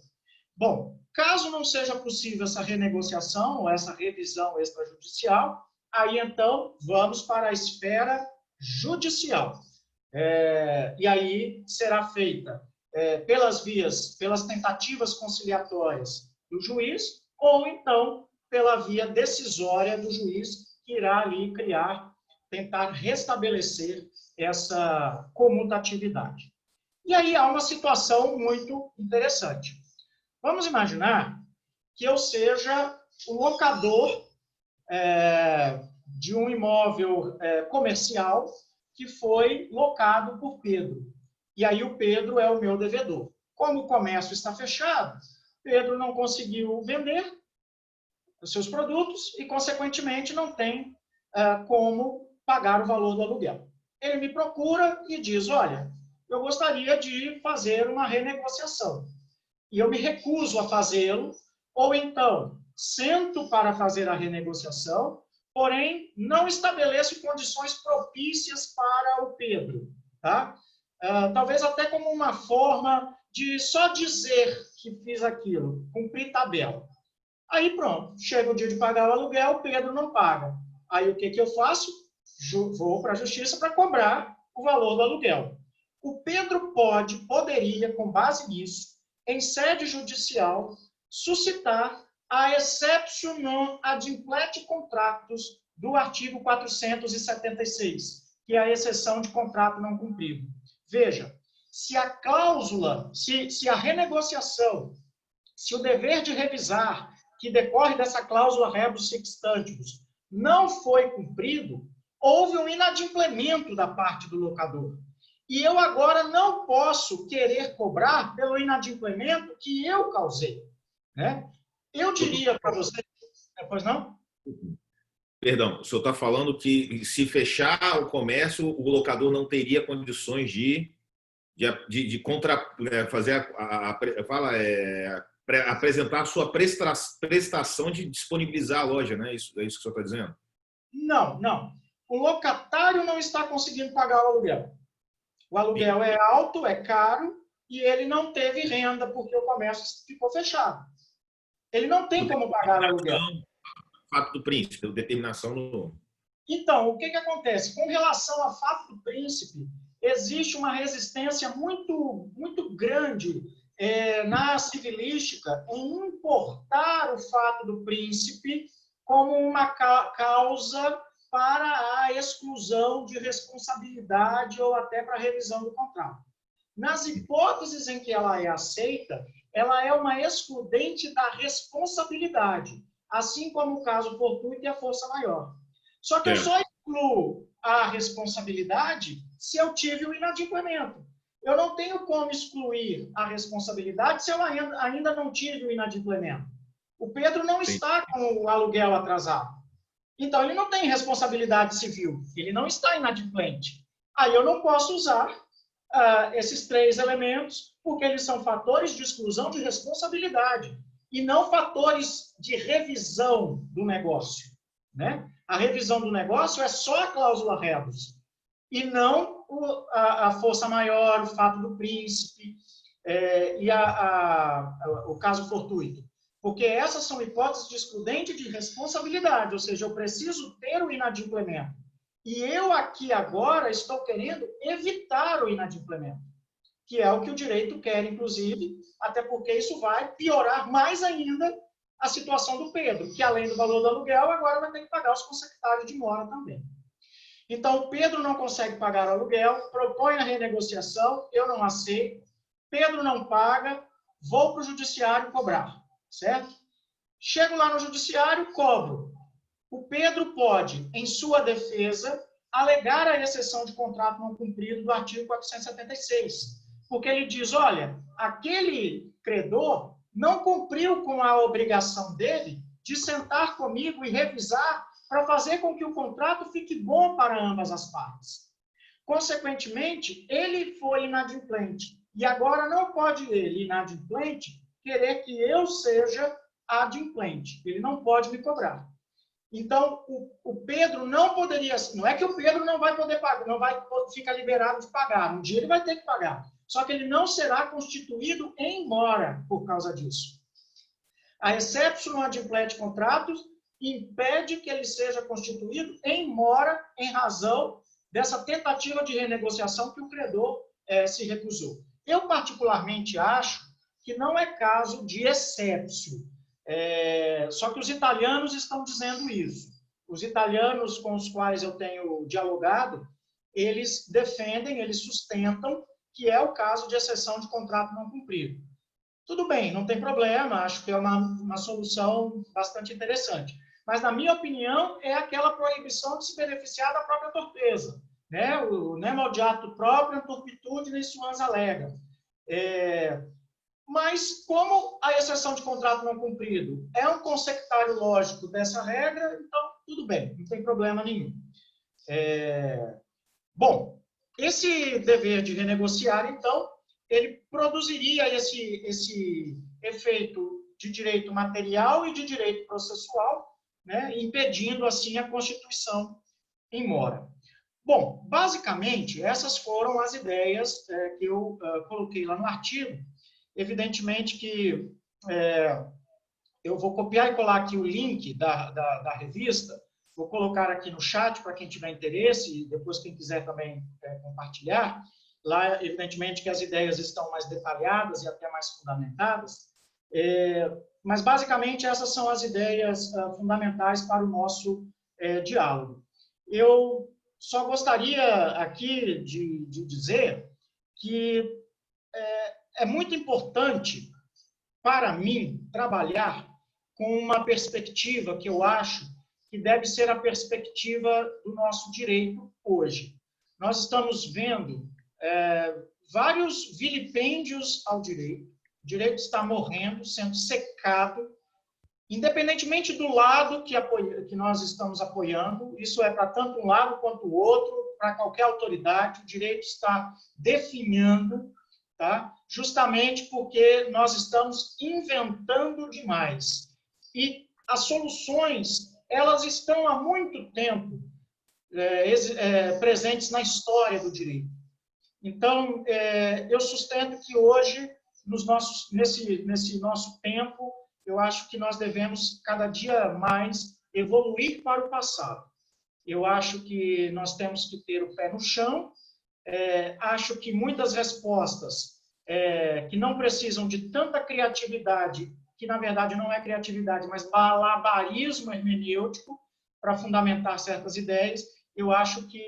Bom, caso não seja possível essa renegociação ou essa revisão extrajudicial, aí então vamos para a esfera judicial. E aí será feita pelas tentativas conciliatórias do juiz ou então pela via decisória do juiz, que irá ali tentar restabelecer essa comutatividade. E aí há uma situação muito interessante. Vamos imaginar que eu seja o locador de um imóvel comercial que foi locado por Pedro. E aí o Pedro é o meu devedor. Como o comércio está fechado, Pedro não conseguiu vender os seus produtos e, consequentemente, não tem como pagar o valor do aluguel. Ele me procura e diz, olha, eu gostaria de fazer uma renegociação. E eu me recuso a fazê-lo, ou então sento para fazer a renegociação, porém não estabeleço condições propícias para o Pedro. Tá? Talvez até como uma forma de só dizer que fiz aquilo, cumprir tabela. Aí pronto, chega o dia de pagar o aluguel, o Pedro não paga. Aí o que eu faço? Vou para a justiça para cobrar o valor do aluguel. O Pedro poderia, com base nisso, em sede judicial, suscitar a exceptio non adimplete contractus do artigo 476, que é a exceção de contrato não cumprido. Veja, se a cláusula, se a renegociação, se o dever de revisar, que decorre dessa cláusula rebus sic stantibus, não foi cumprido, houve um inadimplemento da parte do locador. E eu agora não posso querer cobrar pelo inadimplemento que eu causei. Né? Eu diria para você... Pois não? Perdão, o senhor está falando que se fechar o comércio, o locador não teria condições de apresentar a sua prestação de disponibilizar a loja, né? É isso que o senhor está dizendo? Não. O locatário não está conseguindo pagar o aluguel. O aluguel é alto, é caro, e ele não teve renda porque o comércio ficou fechado. Ele não tem como pagar o aluguel. Fato do príncipe, determinação do... Então, o que acontece? Com relação ao fato do príncipe, existe uma resistência muito, muito grande na civilística em importar o fato do príncipe como uma causa para a exclusão de responsabilidade ou até para a revisão do contrato. Nas hipóteses em que ela é aceita, ela é uma excludente da responsabilidade, assim como o caso fortuito e a força maior. Só que eu só excluo a responsabilidade se eu tive o inadimplemento. Eu não tenho como excluir a responsabilidade se eu ainda não tive o inadimplemento. O Pedro não está com o aluguel atrasado. Então, ele não tem responsabilidade civil. Ele não está inadimplente. Aí eu não posso usar esses três elementos, porque eles são fatores de exclusão de responsabilidade e não fatores de revisão do negócio. Né? A revisão do negócio é só a cláusula rebus, e não a força maior, o fato do príncipe e o caso fortuito. Porque essas são hipóteses de excludente de responsabilidade, ou seja, eu preciso ter o inadimplemento. E eu aqui agora estou querendo evitar o inadimplemento, que é o que o direito quer, inclusive, até porque isso vai piorar mais ainda a situação do Pedro, que além do valor do aluguel, agora vai ter que pagar os consectários de mora também. Então, o Pedro não consegue pagar o aluguel, propõe a renegociação, eu não aceito, Pedro não paga, vou para o judiciário cobrar, certo? Chego lá no judiciário, cobro. O Pedro pode, em sua defesa, alegar a exceção de contrato não cumprido do artigo 476, porque ele diz, olha, aquele credor não cumpriu com a obrigação dele de sentar comigo e revisar para fazer com que o contrato fique bom para ambas as partes. Consequentemente, ele foi inadimplente. E agora não pode ele, inadimplente, querer que eu seja adimplente. Ele não pode me cobrar. Então, o Pedro não poderia... Não é que o Pedro não vai poder pagar, não vai ficar liberado de pagar. Um dia ele vai ter que pagar. Só que ele não será constituído em mora por causa disso. A exception no adimplete contratos impede que ele seja constituído em mora em razão dessa tentativa de renegociação que o credor se recusou. Eu, particularmente, acho que não é caso de exception. Só que os italianos estão dizendo isso. Os italianos com os quais eu tenho dialogado, eles defendem, eles sustentam que é o caso de exceção de contrato não cumprido. Tudo bem, não tem problema, acho que é uma solução bastante interessante. Mas, na minha opinião, é aquela proibição de se beneficiar da própria torpeza. Né? O nemo odiato próprio, turpitude, nem suans alega. Mas, como a exceção de contrato não cumprido é um consectário lógico dessa regra, então, tudo bem, não tem problema nenhum. Bom, esse dever de renegociar, então, ele produziria esse efeito de direito material e de direito processual, né, impedindo, assim, a constituição em mora. Bom, basicamente, essas foram as ideias que eu coloquei lá no artigo. Evidentemente que eu vou copiar e colar aqui o link da revista, vou colocar aqui no chat para quem tiver interesse, e depois quem quiser também compartilhar. Lá, evidentemente, que as ideias estão mais detalhadas e até mais fundamentadas, mas, basicamente, essas são as ideias fundamentais para o nosso diálogo. Eu só gostaria aqui de dizer que é muito importante, para mim, trabalhar com uma perspectiva que eu acho que deve ser a perspectiva do nosso direito hoje. Nós estamos vendo vários vilipêndios ao direito. O direito está morrendo, sendo secado, independentemente do lado que nós estamos apoiando. Isso é para tanto um lado quanto o outro, para qualquer autoridade. O direito está definhando, tá? Justamente porque nós estamos inventando demais. E as soluções, elas estão há muito tempo presentes na história do direito. Então, eu sustento que hoje, nesse nosso tempo, eu acho que nós devemos, cada dia mais, evoluir para o passado. Eu acho que nós temos que ter o pé no chão. Acho que muitas respostas que não precisam de tanta criatividade, que, na verdade, não é criatividade, mas malabarismo hermenêutico para fundamentar certas ideias, eu acho que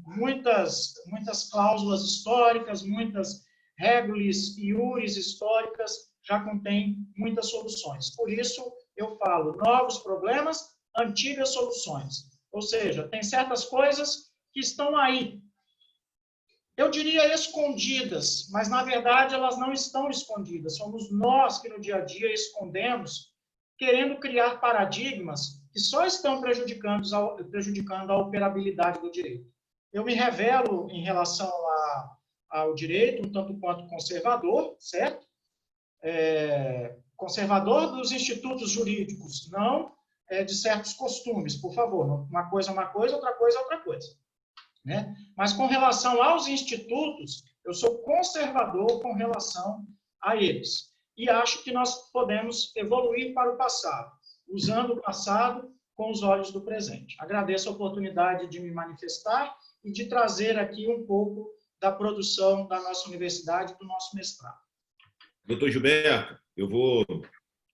muitas cláusulas históricas, muitas regulis e iures históricas já contêm muitas soluções. Por isso, eu falo novos problemas, antigas soluções. Ou seja, tem certas coisas que estão aí. Eu diria escondidas, mas, na verdade, elas não estão escondidas. Somos nós que, no dia a dia, escondemos, querendo criar paradigmas que só estão prejudicando a operabilidade do direito. Eu me revelo em relação ao direito, um tanto quanto conservador, certo? Conservador dos institutos jurídicos, não de certos costumes, por favor. Uma coisa é uma coisa, outra coisa é outra coisa. Né? Mas, com relação aos institutos, eu sou conservador com relação a eles. E acho que nós podemos evoluir para o passado, usando o passado com os olhos do presente. Agradeço a oportunidade de me manifestar e de trazer aqui um pouco da produção da nossa universidade, do nosso mestrado. Doutor Gilberto,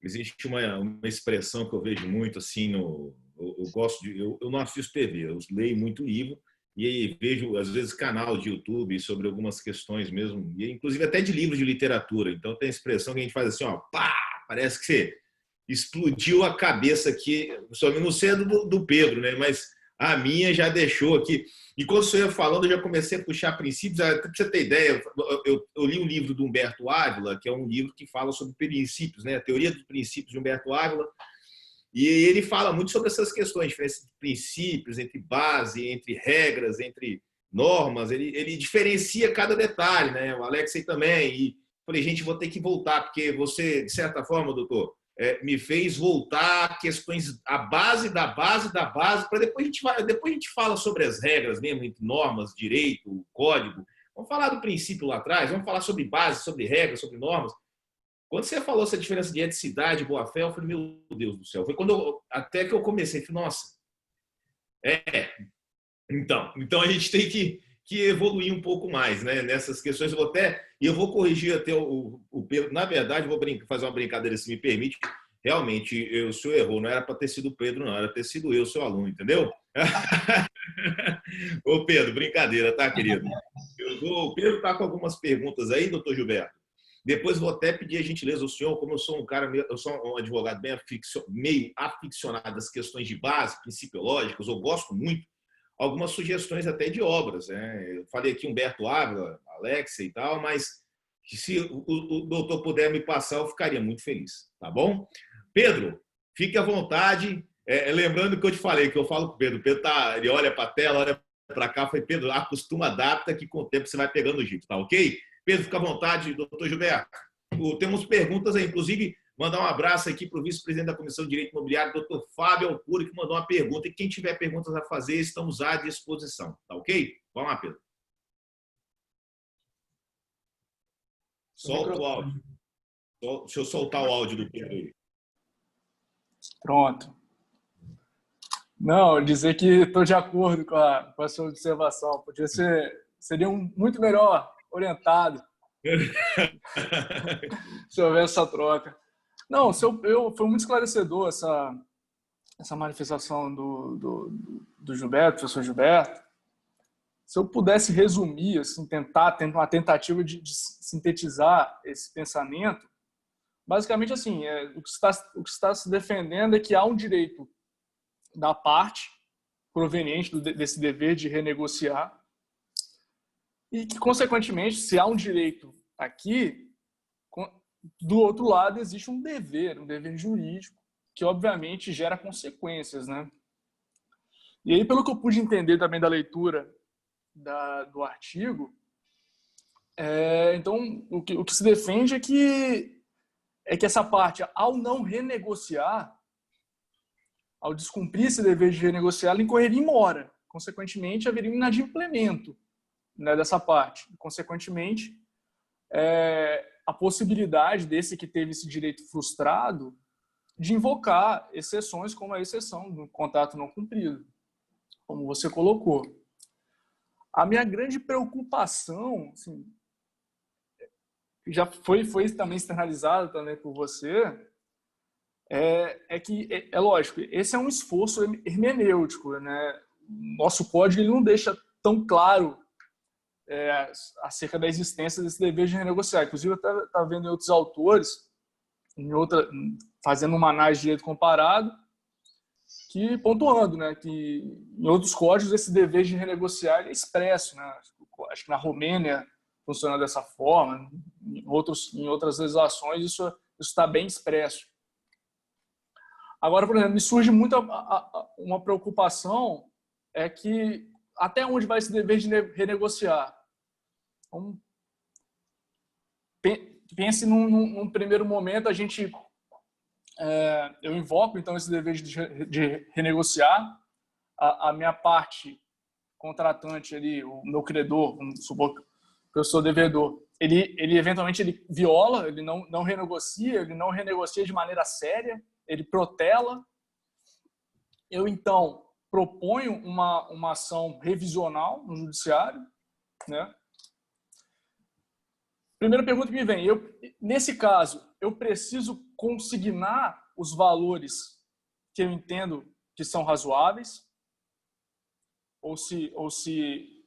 existe uma expressão que eu vejo muito assim, eu não assisto TV, eu leio muito livro e aí vejo, às vezes, canal de YouTube sobre algumas questões mesmo, e inclusive até de livros de literatura. Então, tem a expressão que a gente faz assim, ó, pá, parece que você explodiu a cabeça aqui, só não sei a do Pedro, né? Mas a minha já deixou aqui. E quando você ia falando, eu já comecei a puxar princípios. Para você ter ideia, eu li um livro do Humberto Ávila, que é um livro que fala sobre princípios, né? A teoria dos princípios de Humberto Ávila. E ele fala muito sobre essas questões, diferença de princípios, entre base, entre regras, entre normas. Ele diferencia cada detalhe, né? O Alexei também. E falei, gente, vou ter que voltar, porque você, de certa forma, doutor, me fez voltar a questões, a base da base da base, para depois a gente fala sobre as regras mesmo, entre normas, direito, código. Vamos falar do princípio lá atrás, vamos falar sobre base, sobre regras, sobre normas. Quando você falou essa diferença de eticidade e boa-fé, eu falei, meu Deus do céu. Foi até que eu comecei, falei, nossa, então a gente tem que evoluir um pouco mais, né? Nessas questões. Eu vou corrigir até o Pedro. Na verdade, vou fazer uma brincadeira, se me permite. Realmente, o senhor errou. Não era para ter sido o Pedro, não. Era para ter sido eu, seu aluno, entendeu? Ô, Pedro, brincadeira, tá, querido? O Pedro está com algumas perguntas aí, doutor Gilberto. Depois vou até pedir a gentileza do senhor, como eu sou eu sou um advogado meio aficionado às questões de base, principiológicas, eu gosto muito, algumas sugestões até de obras, né? Eu falei aqui Humberto Ávila, Alexia e tal, mas se o doutor puder me passar, eu ficaria muito feliz, tá bom? Pedro, fique à vontade. Lembrando que eu te falei, que eu falo com o Pedro, ele olha para a tela, olha para cá, foi Pedro, acostuma, adapta, que com o tempo você vai pegando o jeito, tá ok? Pedro, fica à vontade, doutor Gilberto. Temos perguntas aí, inclusive, mandar um abraço aqui para o vice-presidente da Comissão de Direito Imobiliário, doutor Fábio Alcuri, que mandou uma pergunta. E quem tiver perguntas a fazer, estamos à disposição, tá ok? Vamos lá, Pedro. Solta o áudio. Deixa eu soltar o áudio do Pedro aí. Pronto. Não, dizer que estou de acordo com a sua observação. Seria muito melhor orientado se houver essa troca. Não, foi muito esclarecedor essa manifestação do Gilberto, professor Gilberto. Se eu pudesse resumir, assim, uma tentativa de sintetizar esse pensamento, basicamente assim, o que está se defendendo é que há um direito da parte proveniente desse dever de renegociar e que, consequentemente, se há um direito aqui, do outro lado existe um dever jurídico que, obviamente, gera consequências, né? E aí, pelo que eu pude entender também da leitura do artigo, então, o que se defende é que essa parte, ao não renegociar, ao descumprir esse dever de renegociar, ela incorreria em mora. Consequentemente, haveria um inadimplemento, né, dessa parte. Consequentemente, a possibilidade desse que teve esse direito frustrado de invocar exceções como a exceção do contrato não cumprido, como você colocou. A minha grande preocupação, assim, já foi também externalizada também por você, que, lógico, esse é um esforço hermenêutico, né? Nosso código ele não deixa tão claro acerca da existência desse dever de renegociar. Inclusive, eu estava vendo em outros autores, fazendo uma análise de direito comparado, que pontuando, né, que em outros códigos esse dever de renegociar é expresso, né? Acho que na Romênia funciona dessa forma, em outras legislações isso está bem expresso. Agora, por exemplo, me surge muito uma preocupação que até onde vai esse dever de renegociar? Então, pense num primeiro momento, eu invoco então esse dever de renegociar, a minha parte contratante ali, o meu credor, vamos supor que eu sou devedor, ele eventualmente viola, ele não renegocia de maneira séria, ele protela. Eu então proponho uma ação revisional no judiciário, né? Primeira pergunta que me vem, nesse caso, eu preciso consignar os valores que eu entendo que são razoáveis, ou se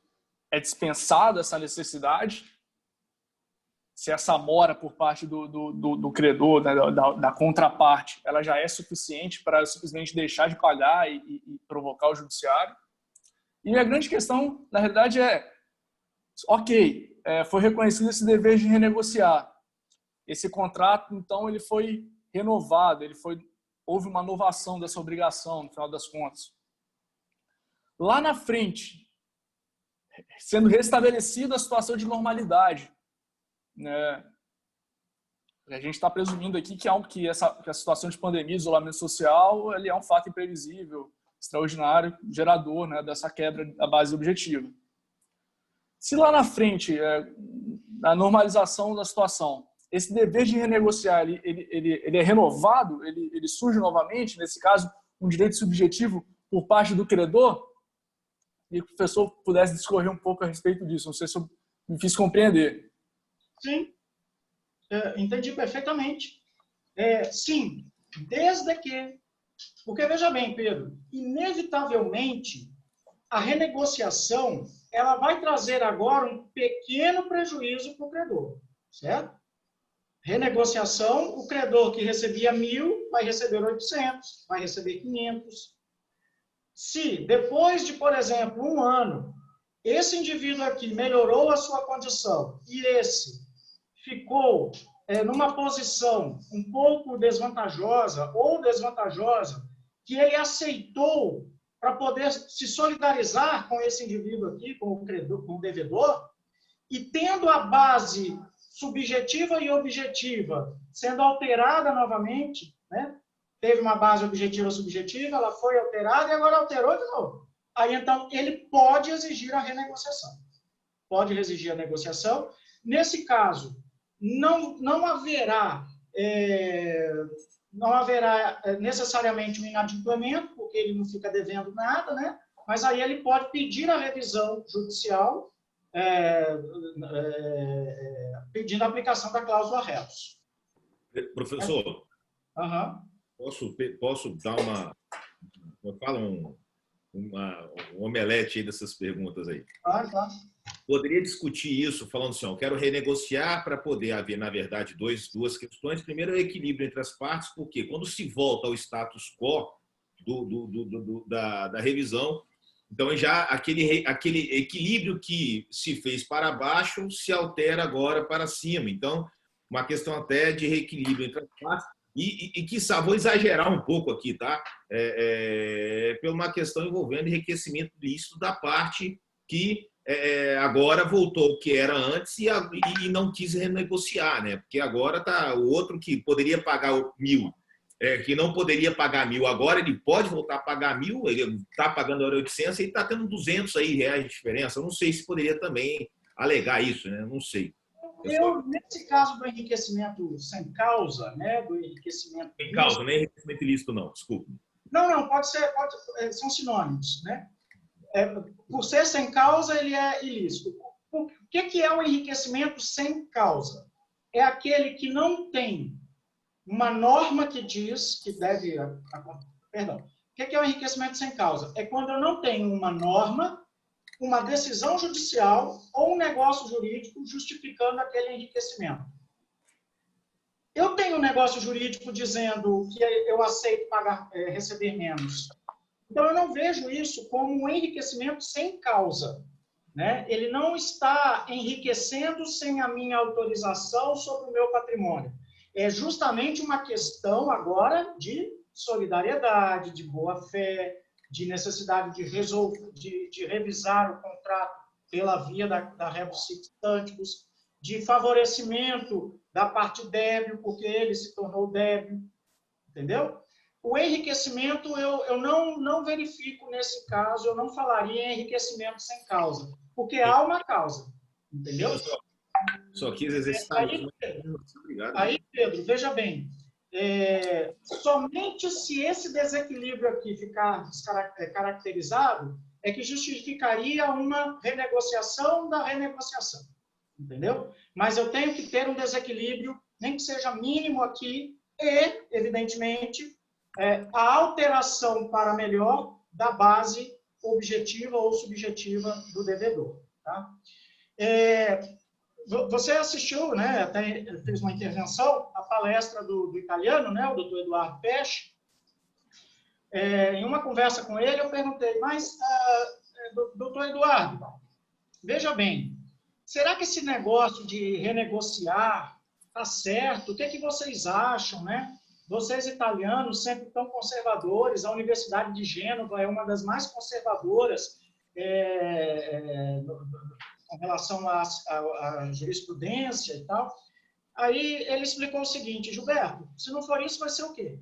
é dispensada essa necessidade, se essa mora por parte do credor, né, da contraparte, ela já é suficiente para simplesmente deixar de pagar e provocar o judiciário. E a grande questão, na realidade, ok, foi reconhecido esse dever de renegociar. Esse contrato, então, ele foi renovado, houve uma novação dessa obrigação, no final das contas. Lá na frente, sendo restabelecida a situação de normalidade, né? A gente está presumindo aqui que a situação de pandemia, isolamento social, ele é um fato imprevisível, extraordinário, gerador, né, dessa quebra da base objetiva. Se lá na frente, na normalização da situação, esse dever de renegociar, ele é renovado? Ele surge novamente, nesse caso, um direito subjetivo por parte do credor? E que o professor pudesse discorrer um pouco a respeito disso. Não sei se eu me fiz compreender. Sim, entendi perfeitamente. Sim, desde que... Porque, veja bem, Pedro, inevitavelmente, a renegociação ela vai trazer agora um pequeno prejuízo para o credor, certo? Renegociação, o credor que recebia 1.000 vai receber 800, vai receber 500. Se depois de, por exemplo, 1 ano, esse indivíduo aqui melhorou a sua condição e esse ficou numa posição um pouco desvantajosa ou desvantajosa, que ele aceitou para poder se solidarizar com esse indivíduo aqui, com o credor, com o devedor, e tendo a base subjetiva e objetiva sendo alterada novamente, né? Teve uma base objetiva subjetiva, ela foi alterada e agora alterou de novo. Aí, então, ele pode exigir a renegociação. Pode exigir a negociação. Nesse caso, não haverá necessariamente um inadimplemento, porque ele não fica devendo nada, né? Mas aí ele pode pedir a revisão judicial, pedindo a aplicação da cláusula réus. Professor, posso dar um omelete aí dessas perguntas aí? Claro. Poderia discutir isso falando assim, eu quero renegociar para poder haver, na verdade, duas questões. Primeiro, é o equilíbrio entre as partes, porque quando se volta ao status quo da revisão, então já aquele equilíbrio que se fez para baixo se altera agora para cima. Então, uma questão até de reequilíbrio entre as partes. E quiçá, vou exagerar um pouco aqui, tá? Por uma questão envolvendo enriquecimento ilícito da parte que agora voltou o que era antes e não quis renegociar, né? Porque agora tá o outro que poderia pagar 1.000, que não poderia pagar 1.000, agora ele pode voltar a pagar 1.000, ele está pagando 800 e está tendo 200 aí reais de diferença. Eu não sei se poderia também alegar isso, né? Não sei. Nesse caso do enriquecimento sem causa, né? Do enriquecimento sem causa, nem enriquecimento ilícito, não, desculpe. Não, são sinônimos, né? Por ser sem causa, ele é ilícito. O que é o enriquecimento sem causa? É aquele que não tem uma norma que diz que deve... Perdão. O que é o enriquecimento sem causa? É quando eu não tenho uma norma, uma decisão judicial ou um negócio jurídico justificando aquele enriquecimento. Eu tenho um negócio jurídico dizendo que eu aceito receber menos. Então, eu não vejo isso como um enriquecimento sem causa, né? Ele não está enriquecendo sem a minha autorização sobre o meu patrimônio. É justamente uma questão agora de solidariedade, de boa-fé, de necessidade de revisar o contrato pela via da rebus sic stantibus, de favorecimento da parte débil, porque ele se tornou débil, entendeu? O enriquecimento, eu não verifico nesse caso, eu não falaria em enriquecimento sem causa, porque há uma causa, entendeu? Só quis exercitar. Aí, Pedro, veja bem, somente se esse desequilíbrio aqui ficar caracterizado é que justificaria uma renegociação da renegociação, entendeu? Mas eu tenho que ter um desequilíbrio, nem que seja mínimo aqui, e, evidentemente, a alteração para melhor da base objetiva ou subjetiva do devedor. Tá? Você assistiu, né, até fez uma intervenção, a palestra do italiano, né, o doutor Eduardo Pesce. Em uma conversa com ele, eu perguntei, mas, doutor Eduardo, veja bem, será que esse negócio de renegociar está certo? O que é que vocês acham, né? Vocês, italianos, sempre tão conservadores, a Universidade de Gênova é uma das mais conservadoras com relação à jurisprudência e tal. Aí ele explicou o seguinte, Gilberto, se não for isso, vai ser o quê?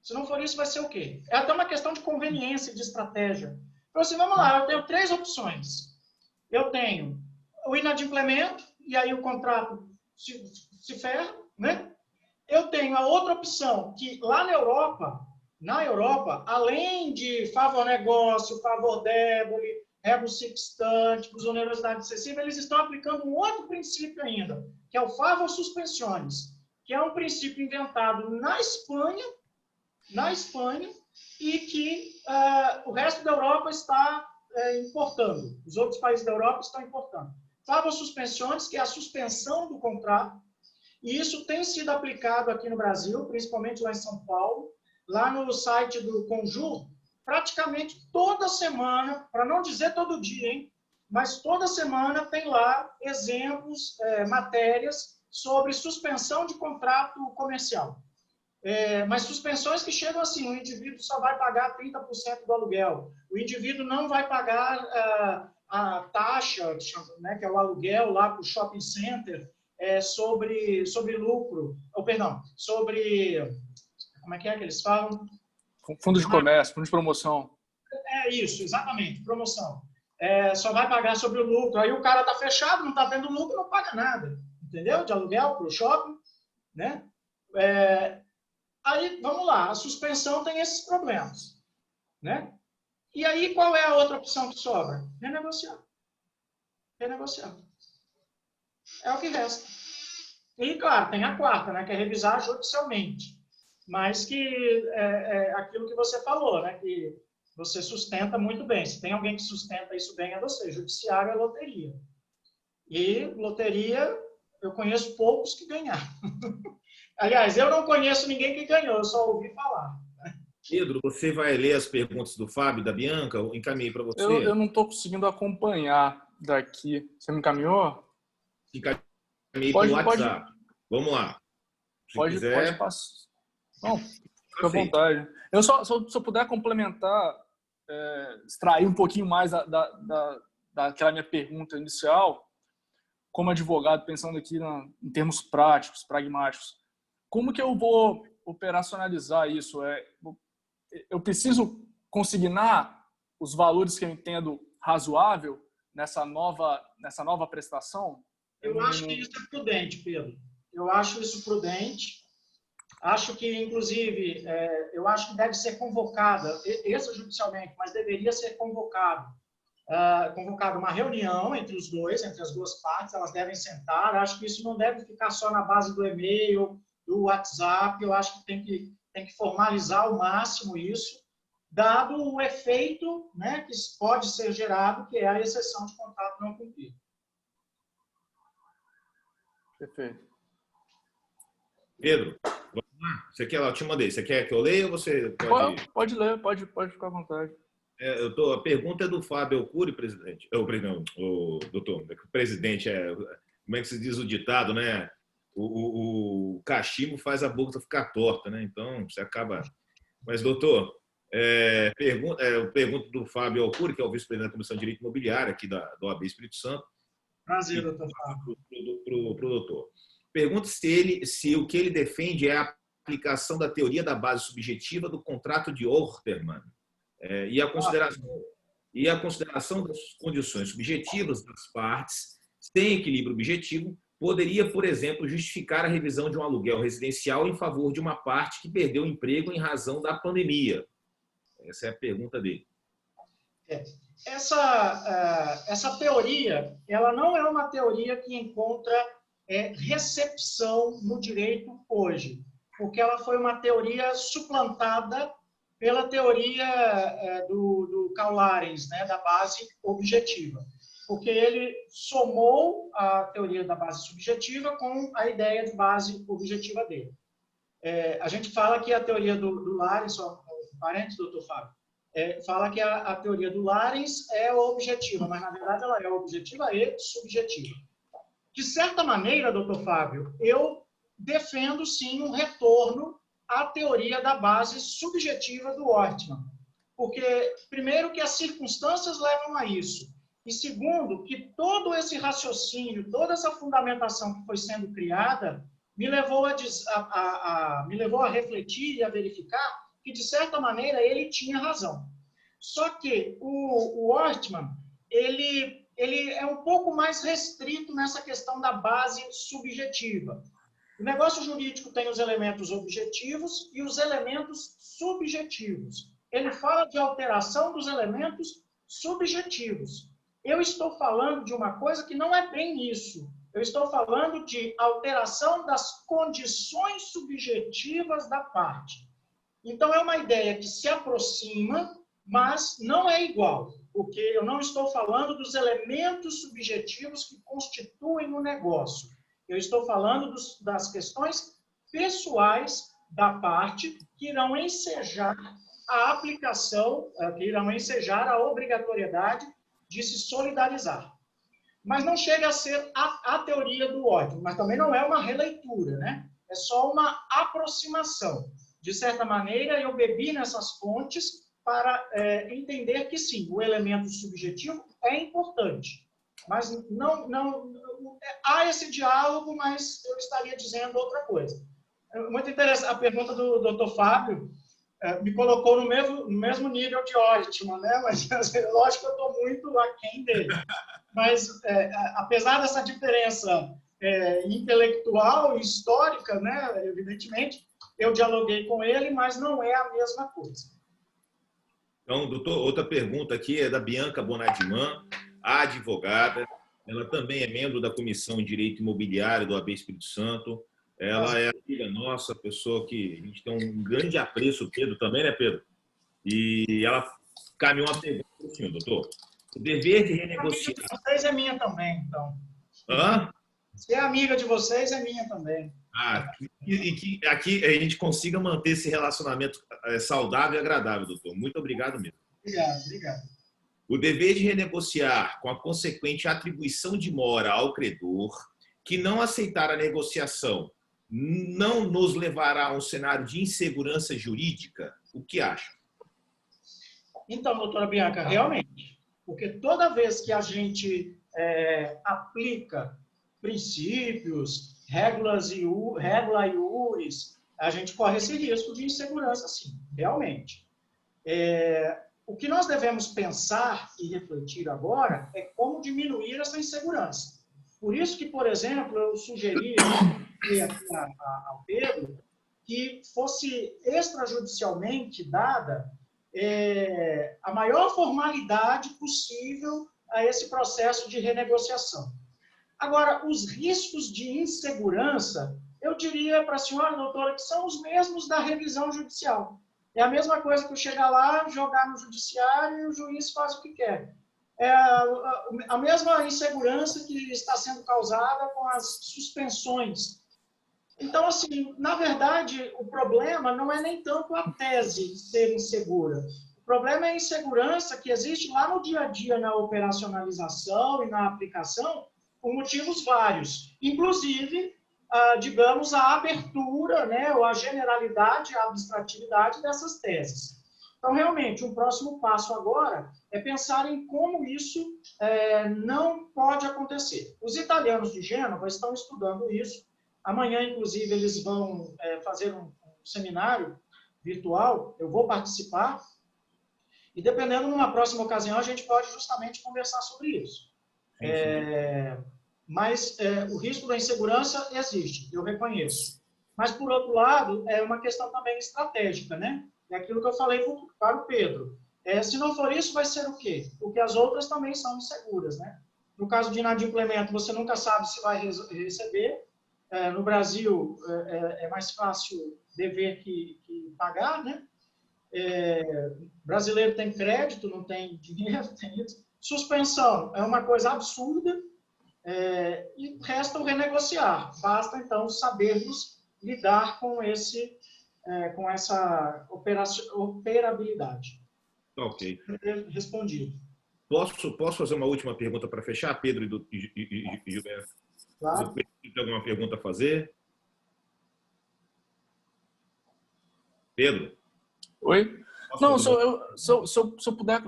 Se não for isso, vai ser o quê? É até uma questão de conveniência, de estratégia. Então, assim, vamos lá, eu tenho 3 opções. Eu tenho o inadimplemento, e aí o contrato se ferra, né? Eu tenho a outra opção, que lá na Europa, além de favor negócio, favor débole, rebus sic stantibus, onerosidade excessiva, eles estão aplicando um outro princípio ainda, que é o favor suspensiones, que é um princípio inventado na Espanha, e que o resto da Europa está importando. Os outros países da Europa estão importando. Favor suspensiones, que é a suspensão do contrato, e isso tem sido aplicado aqui no Brasil, principalmente lá em São Paulo, lá no site do Conjur, praticamente toda semana, para não dizer todo dia, hein? Mas toda semana tem lá exemplos, matérias sobre suspensão de contrato comercial. Mas suspensões que chegam assim, o indivíduo só vai pagar 30% do aluguel, o indivíduo não vai pagar a taxa, né, que é o aluguel lá para o shopping center, sobre lucro, ou perdão, sobre, como é que eles falam? Fundo de comércio, fundo de promoção. Isso, exatamente, promoção. Só vai pagar sobre o lucro, aí o cara está fechado, não está tendo lucro, não paga nada, entendeu? De aluguel para o shopping, né? Aí, vamos lá, a suspensão tem esses problemas, né? E aí, qual é a outra opção que sobra? Renegociar. É o que resta. E, claro, tem a quarta, né, que é revisar judicialmente. Mas que é aquilo que você falou, né, que você sustenta muito bem. Se tem alguém que sustenta isso bem, é você. Judiciário é loteria. E loteria, eu conheço poucos que ganharam. Aliás, eu não conheço ninguém que ganhou, eu só ouvi falar. Pedro, você vai ler as perguntas do Fábio e da Bianca? Eu encaminhei para você. Eu não estou conseguindo acompanhar daqui. Você me encaminhou? Encaminhei pelo WhatsApp. Vamos lá. Pode passar. Não, fica à vontade. Se eu puder complementar, extrair um pouquinho mais daquela minha pergunta inicial, como advogado, pensando aqui em termos práticos, pragmáticos, como que eu vou operacionalizar isso? Eu preciso consignar os valores que eu entendo razoável nessa nova prestação? Eu acho que isso é prudente, Pedro. Eu acho isso prudente. Acho que, inclusive, eu acho que deve ser convocada, extrajudicialmente, mas deveria ser convocada uma reunião entre os dois, entre as duas partes, elas devem sentar. Acho que isso não deve ficar só na base do e-mail, do WhatsApp. Eu acho que tem que formalizar ao máximo isso, dado o efeito, né, que pode ser gerado, que é a exceção de contrato não cumprido. Perfeito. Pedro, vamos lá? Você quer, eu te mandei. Você quer que eu leia ou você pode... Pode ler, pode ficar à vontade. A pergunta é do Fábio Elcuri, presidente. O doutor, presidente, como é que se diz o ditado, né? O cachimbo faz a boca ficar torta, né? Então, você acaba... Mas, doutor, pergunta do Fábio Elcuri, que é o vice-presidente da Comissão de Direito Imobiliário aqui da OAB Espírito Santo. Prazer, doutor Fábio. Para o doutor. Pergunta se o que ele defende é a aplicação da teoria da base subjetiva do contrato de Ortermann e a consideração das condições subjetivas das partes sem equilíbrio objetivo poderia, por exemplo, justificar a revisão de um aluguel residencial em favor de uma parte que perdeu o emprego em razão da pandemia. Essa é a pergunta dele. Essa teoria, ela não é uma teoria que encontra recepção no direito hoje, porque ela foi uma teoria suplantada pela teoria do Karl Larens, né, da base objetiva, porque ele somou a teoria da base subjetiva com a ideia de base objetiva dele. A gente fala que a teoria do Larens, só um parênteses, doutor Fábio, fala que a teoria do Larens é objetiva, mas na verdade ela é objetiva e subjetiva. De certa maneira, doutor Fábio, eu defendo sim um retorno à teoria da base subjetiva do Ortmann. Porque, primeiro, que as circunstâncias levam a isso. E, segundo, que todo esse raciocínio, toda essa fundamentação que foi sendo criada, me levou a refletir e a verificar que, de certa maneira, ele tinha razão. Só que o Ortmann, ele ele é um pouco mais restrito nessa questão da base subjetiva. O negócio jurídico tem os elementos objetivos e os elementos subjetivos. Ele fala de alteração dos elementos subjetivos. Eu estou falando de uma coisa que não é bem isso. Eu estou falando de alteração das condições subjetivas da parte. Então, é uma ideia que se aproxima, mas não é igual, porque eu não estou falando dos elementos subjetivos que constituem o negócio. Eu estou falando das questões pessoais da parte que irão ensejar a aplicação, que irão ensejar a obrigatoriedade de se solidarizar. Mas não chega a ser a teoria do ódio, mas também não é uma releitura, né? É só uma aproximação. De certa maneira, eu bebi nessas fontes para entender que, sim, o elemento subjetivo é importante. Mas não há esse diálogo, mas eu estaria dizendo outra coisa. Muito interessante, a pergunta do Dr. Fábio me colocou no mesmo nível de Ortmann, né? Mas, lógico que eu estou muito aquém dele. Mas, apesar dessa diferença intelectual e histórica, né, evidentemente, eu dialoguei com ele, mas não é a mesma coisa. Então, doutor, outra pergunta aqui é da Bianca Bonadiman, a advogada. Ela também é membro da Comissão de Direito Imobiliário do AB Espírito Santo. Ela é amiga nossa, pessoa que a gente tem um grande apreço, Pedro também, né, Pedro? E ela caminhou uma pergunta para o senhor, doutor. O dever de renegociar... A amiga de vocês é minha também, então. Hã? Se é amiga de vocês, é minha também. E que aqui a gente consiga manter esse relacionamento saudável e agradável, doutor. Muito obrigado mesmo. Obrigado. O dever de renegociar com a consequente atribuição de mora ao credor, que não aceitar a negociação, não nos levará a um cenário de insegurança jurídica? O que acha? Então, doutora Bianca, realmente, porque toda vez que a gente aplica princípios, regula iuris, a gente corre esse risco de insegurança, sim, realmente. O que nós devemos pensar e refletir agora é como diminuir essa insegurança. Por isso que, por exemplo, eu sugeri ao Pedro que fosse extrajudicialmente dada a maior formalidade possível a esse processo de renegociação. Agora, os riscos de insegurança, eu diria para a senhora, doutora, que são os mesmos da revisão judicial. É a mesma coisa que eu chegar lá, jogar no judiciário e o juiz faz o que quer. É a mesma insegurança que está sendo causada com as suspensões. Então, assim, na verdade, o problema não é nem tanto a tese ser insegura. O problema é a insegurança que existe lá no dia a dia, na operacionalização e na aplicação, por motivos vários. Inclusive, digamos, a abertura, né, ou a generalidade, a abstratividade dessas teses. Então, realmente, um próximo passo agora é pensar em como isso não pode acontecer. Os italianos de Gênova estão estudando isso. Amanhã, inclusive, eles vão fazer um seminário virtual, eu vou participar, e dependendo, numa próxima ocasião, a gente pode justamente conversar sobre isso. Mas o risco da insegurança existe, eu reconheço. Mas, por outro lado, é uma questão também estratégica, né? É aquilo que eu falei para o Pedro. Se não for isso, vai ser o quê? Porque as outras também são inseguras, né? No caso de inadimplemento, você nunca sabe se vai receber. No Brasil, é mais fácil dever que pagar, né? Brasileiro tem crédito, não tem dinheiro, tem isso. Suspensão é uma coisa absurda e resta o renegociar. Basta, então, sabermos lidar com essa operabilidade. Ok. Respondido. Posso fazer uma última pergunta para fechar, Pedro e Gilberto? Claro. Você tem alguma pergunta a fazer? Pedro? Oi? Não, se eu puder,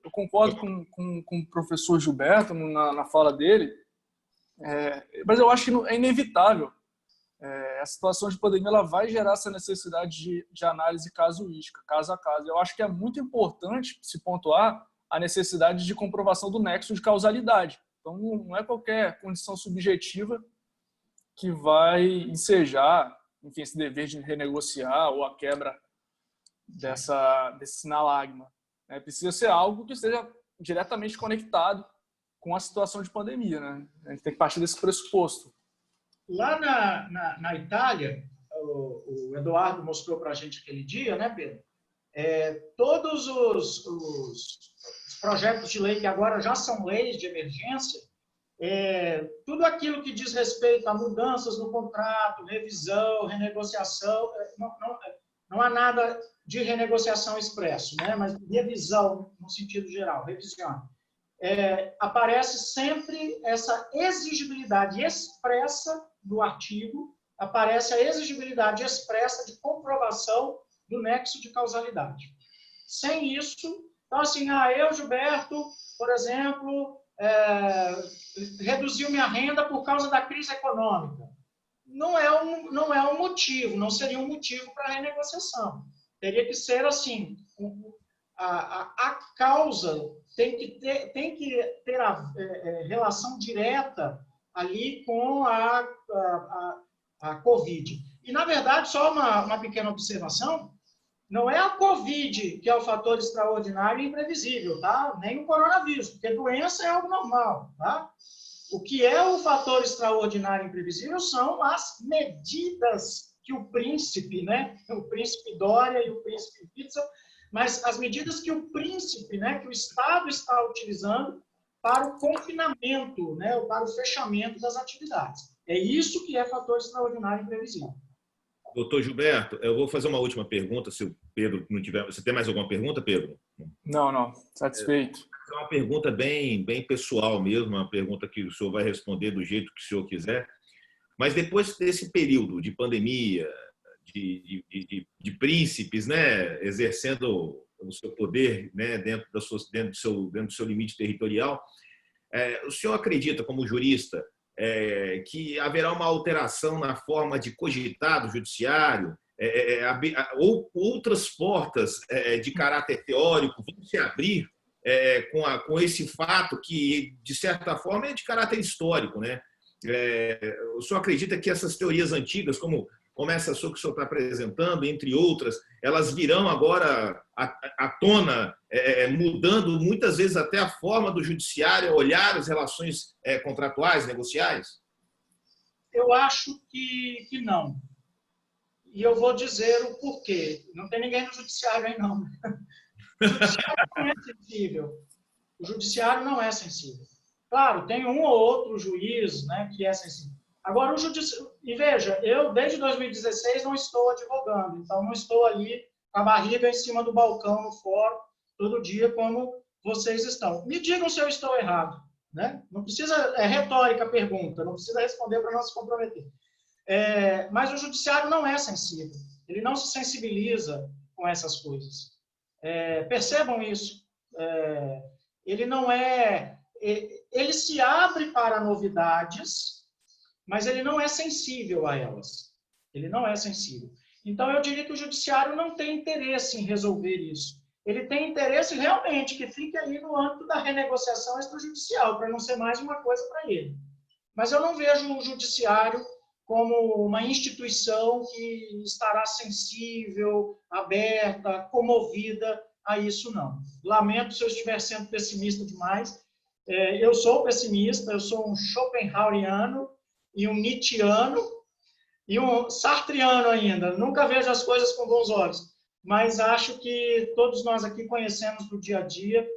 eu concordo com o professor Gilberto na fala dele, mas eu acho que é inevitável. A situação de pandemia ela vai gerar essa necessidade de análise casuística, caso a caso. Eu acho que é muito importante se pontuar a necessidade de comprovação do nexo de causalidade. Então, não é qualquer condição subjetiva que vai ensejar, enfim, esse dever de renegociar ou a quebra desse sinalagma. Precisa ser algo que esteja diretamente conectado com a situação de pandemia, né? A gente tem que partir desse pressuposto. Lá na Itália, o Eduardo mostrou para a gente aquele dia, né, Pedro? Todos os projetos de lei que agora já são leis de emergência, tudo aquilo que diz respeito a mudanças no contrato, revisão, renegociação, não há nada de renegociação expresso, né? Mas revisão no sentido geral, revisión. Aparece sempre essa exigibilidade expressa do artigo, aparece a exigibilidade expressa de comprovação do nexo de causalidade. Sem isso, então assim, eu, Gilberto, por exemplo, reduziu minha renda por causa da crise econômica. Não é um motivo, não seria um motivo para a renegociação. Teria que ser assim, a causa tem que ter a relação direta ali com a Covid. E, na verdade, só uma pequena observação, não é a Covid que é o fator extraordinário e imprevisível, tá? Nem o coronavírus, porque doença é algo normal, tá? O que é o fator extraordinário e imprevisível são as medidas que o príncipe, né? O príncipe Dória e o príncipe Witzel, mas as medidas que o príncipe, né? Que o Estado está utilizando para o confinamento, né? Para o fechamento das atividades. É isso que é fator extraordinário e imprevisível. Doutor Gilberto, eu vou fazer uma última pergunta, se o Pedro não tiver... Você tem mais alguma pergunta, Pedro? Não. Satisfeito. É uma pergunta bem pessoal mesmo, uma pergunta que o senhor vai responder do jeito que o senhor quiser. Mas depois desse período de pandemia, de príncipes, né, exercendo o seu poder, né, dentro do seu limite territorial, o senhor acredita, como jurista, que haverá uma alteração na forma de cogitar do judiciário, ou outras portas de caráter teórico vão se abrir com esse fato que, de certa forma, é de caráter histórico, né? O senhor acredita que essas teorias antigas, como essa sua que o senhor está apresentando, entre outras, elas virão agora à tona, mudando muitas vezes até a forma do judiciário olhar as relações contratuais, negociais? Eu acho que não. E eu vou dizer o porquê. Não tem ninguém no judiciário aí, não. O judiciário não é sensível. O judiciário não é sensível. Claro, tem um ou outro juiz, né, que é sensível. Agora, e veja, eu desde 2016 não estou advogando, então não estou ali com a barriga em cima do balcão no fórum todo dia como vocês estão. Me digam se eu estou errado, né? Não precisa, é retórica a pergunta, não precisa responder para não se comprometer. Mas o judiciário não é sensível, ele não se sensibiliza com essas coisas. Percebam isso. Ele não é... Ele se abre para novidades, mas ele não é sensível a elas. Ele não é sensível. Então, eu diria que o judiciário não tem interesse em resolver isso. Ele tem interesse realmente que fique aí no âmbito da renegociação extrajudicial, para não ser mais uma coisa para ele. Mas eu não vejo o judiciário como uma instituição que estará sensível, aberta, comovida a isso, não. Lamento se eu estiver sendo pessimista demais. Eu sou pessimista, eu sou um schopenhaueriano e um nietzschiano e um sartreano ainda. Nunca vejo as coisas com bons olhos, mas acho que todos nós aqui conhecemos do dia a dia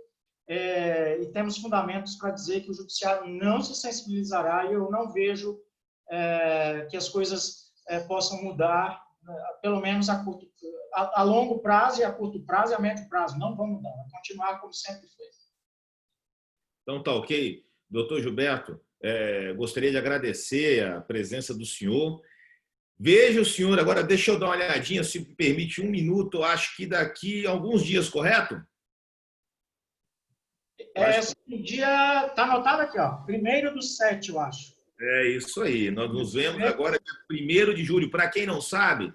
e temos fundamentos para dizer que o judiciário não se sensibilizará e eu não vejo que as coisas possam mudar, pelo menos a longo prazo e a curto prazo e a médio prazo. Não vão mudar, vai continuar como sempre foi. Então, tá ok. Doutor Gilberto, gostaria de agradecer a presença do senhor. Veja o senhor, agora deixa eu dar uma olhadinha, se me permite um minuto, acho que daqui a alguns dias, correto? Esse dia está anotado aqui, ó, 1º/7, eu acho. É isso aí, nós nos vemos agora dia 1º de julho. Para quem não sabe,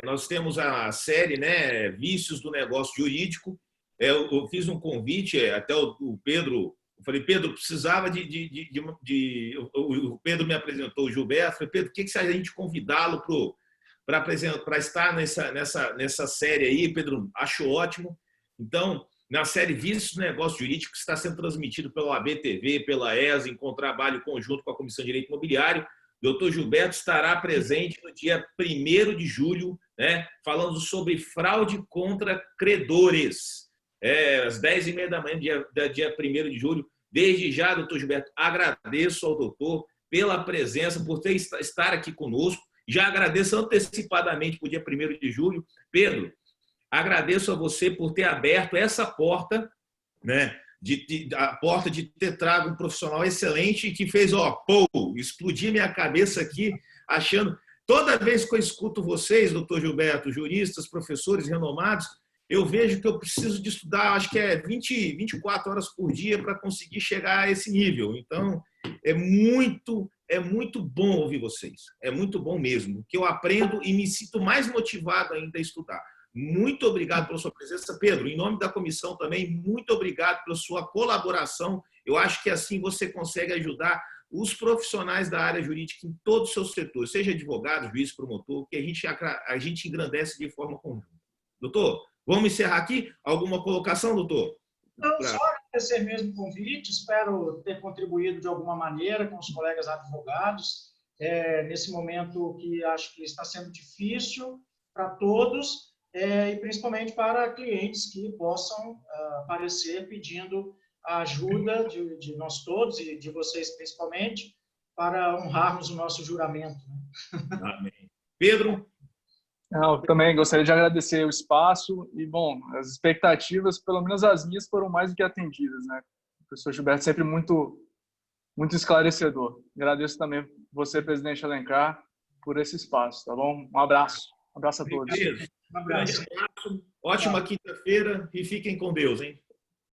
nós temos a série, né, Vícios do Negócio Jurídico, eu fiz um convite, até o Pedro, eu falei, Pedro, precisava o Pedro me apresentou o Gilberto, eu falei, Pedro, o que se a gente convidá-lo para estar nessa série aí? Pedro, acho ótimo. Então, na série Vícios do Negócio Jurídico, que está sendo transmitido pela ABTV, pela ESA, em trabalho conjunto com a Comissão de Direito Imobiliário, o doutor Gilberto estará presente no dia 1º de julho, né, falando sobre fraude contra credores. Às 10h30 da manhã, dia 1º de julho. Desde já, doutor Gilberto, agradeço ao doutor pela presença, por estar aqui conosco. Já agradeço antecipadamente para o dia 1º de julho. Pedro, agradeço a você por ter aberto essa porta, né? A porta de ter trago um profissional excelente que fez, explodir minha cabeça aqui, achando... Toda vez que eu escuto vocês, doutor Gilberto, juristas, professores renomados, eu vejo que eu preciso de estudar, acho que 24 horas por dia para conseguir chegar a esse nível. Então, é muito bom ouvir vocês. É muito bom mesmo, que eu aprendo e me sinto mais motivado ainda a estudar. Muito obrigado pela sua presença, Pedro. Em nome da comissão também, muito obrigado pela sua colaboração. Eu acho que assim você consegue ajudar os profissionais da área jurídica em todos os seus setores, seja advogado, juiz, promotor, que a gente engrandece de forma conjunta. Doutor, vamos encerrar aqui? Alguma colocação, doutor? Não, só agradecer mesmo o convite. Espero ter contribuído de alguma maneira com os colegas advogados, nesse momento que acho que está sendo difícil para todos, e principalmente para clientes que possam aparecer pedindo a ajuda de nós todos e de vocês principalmente para honrarmos o nosso juramento. Amém. Pedro? Eu também gostaria de agradecer o espaço e, bom, as expectativas, pelo menos as minhas, foram mais do que atendidas, né? O professor Gilberto sempre muito esclarecedor. Agradeço também você, presidente Alencar, por esse espaço, tá bom? Um abraço. Um abraço a todos. Um grande abraço. Ótima quinta-feira e fiquem com Deus, hein?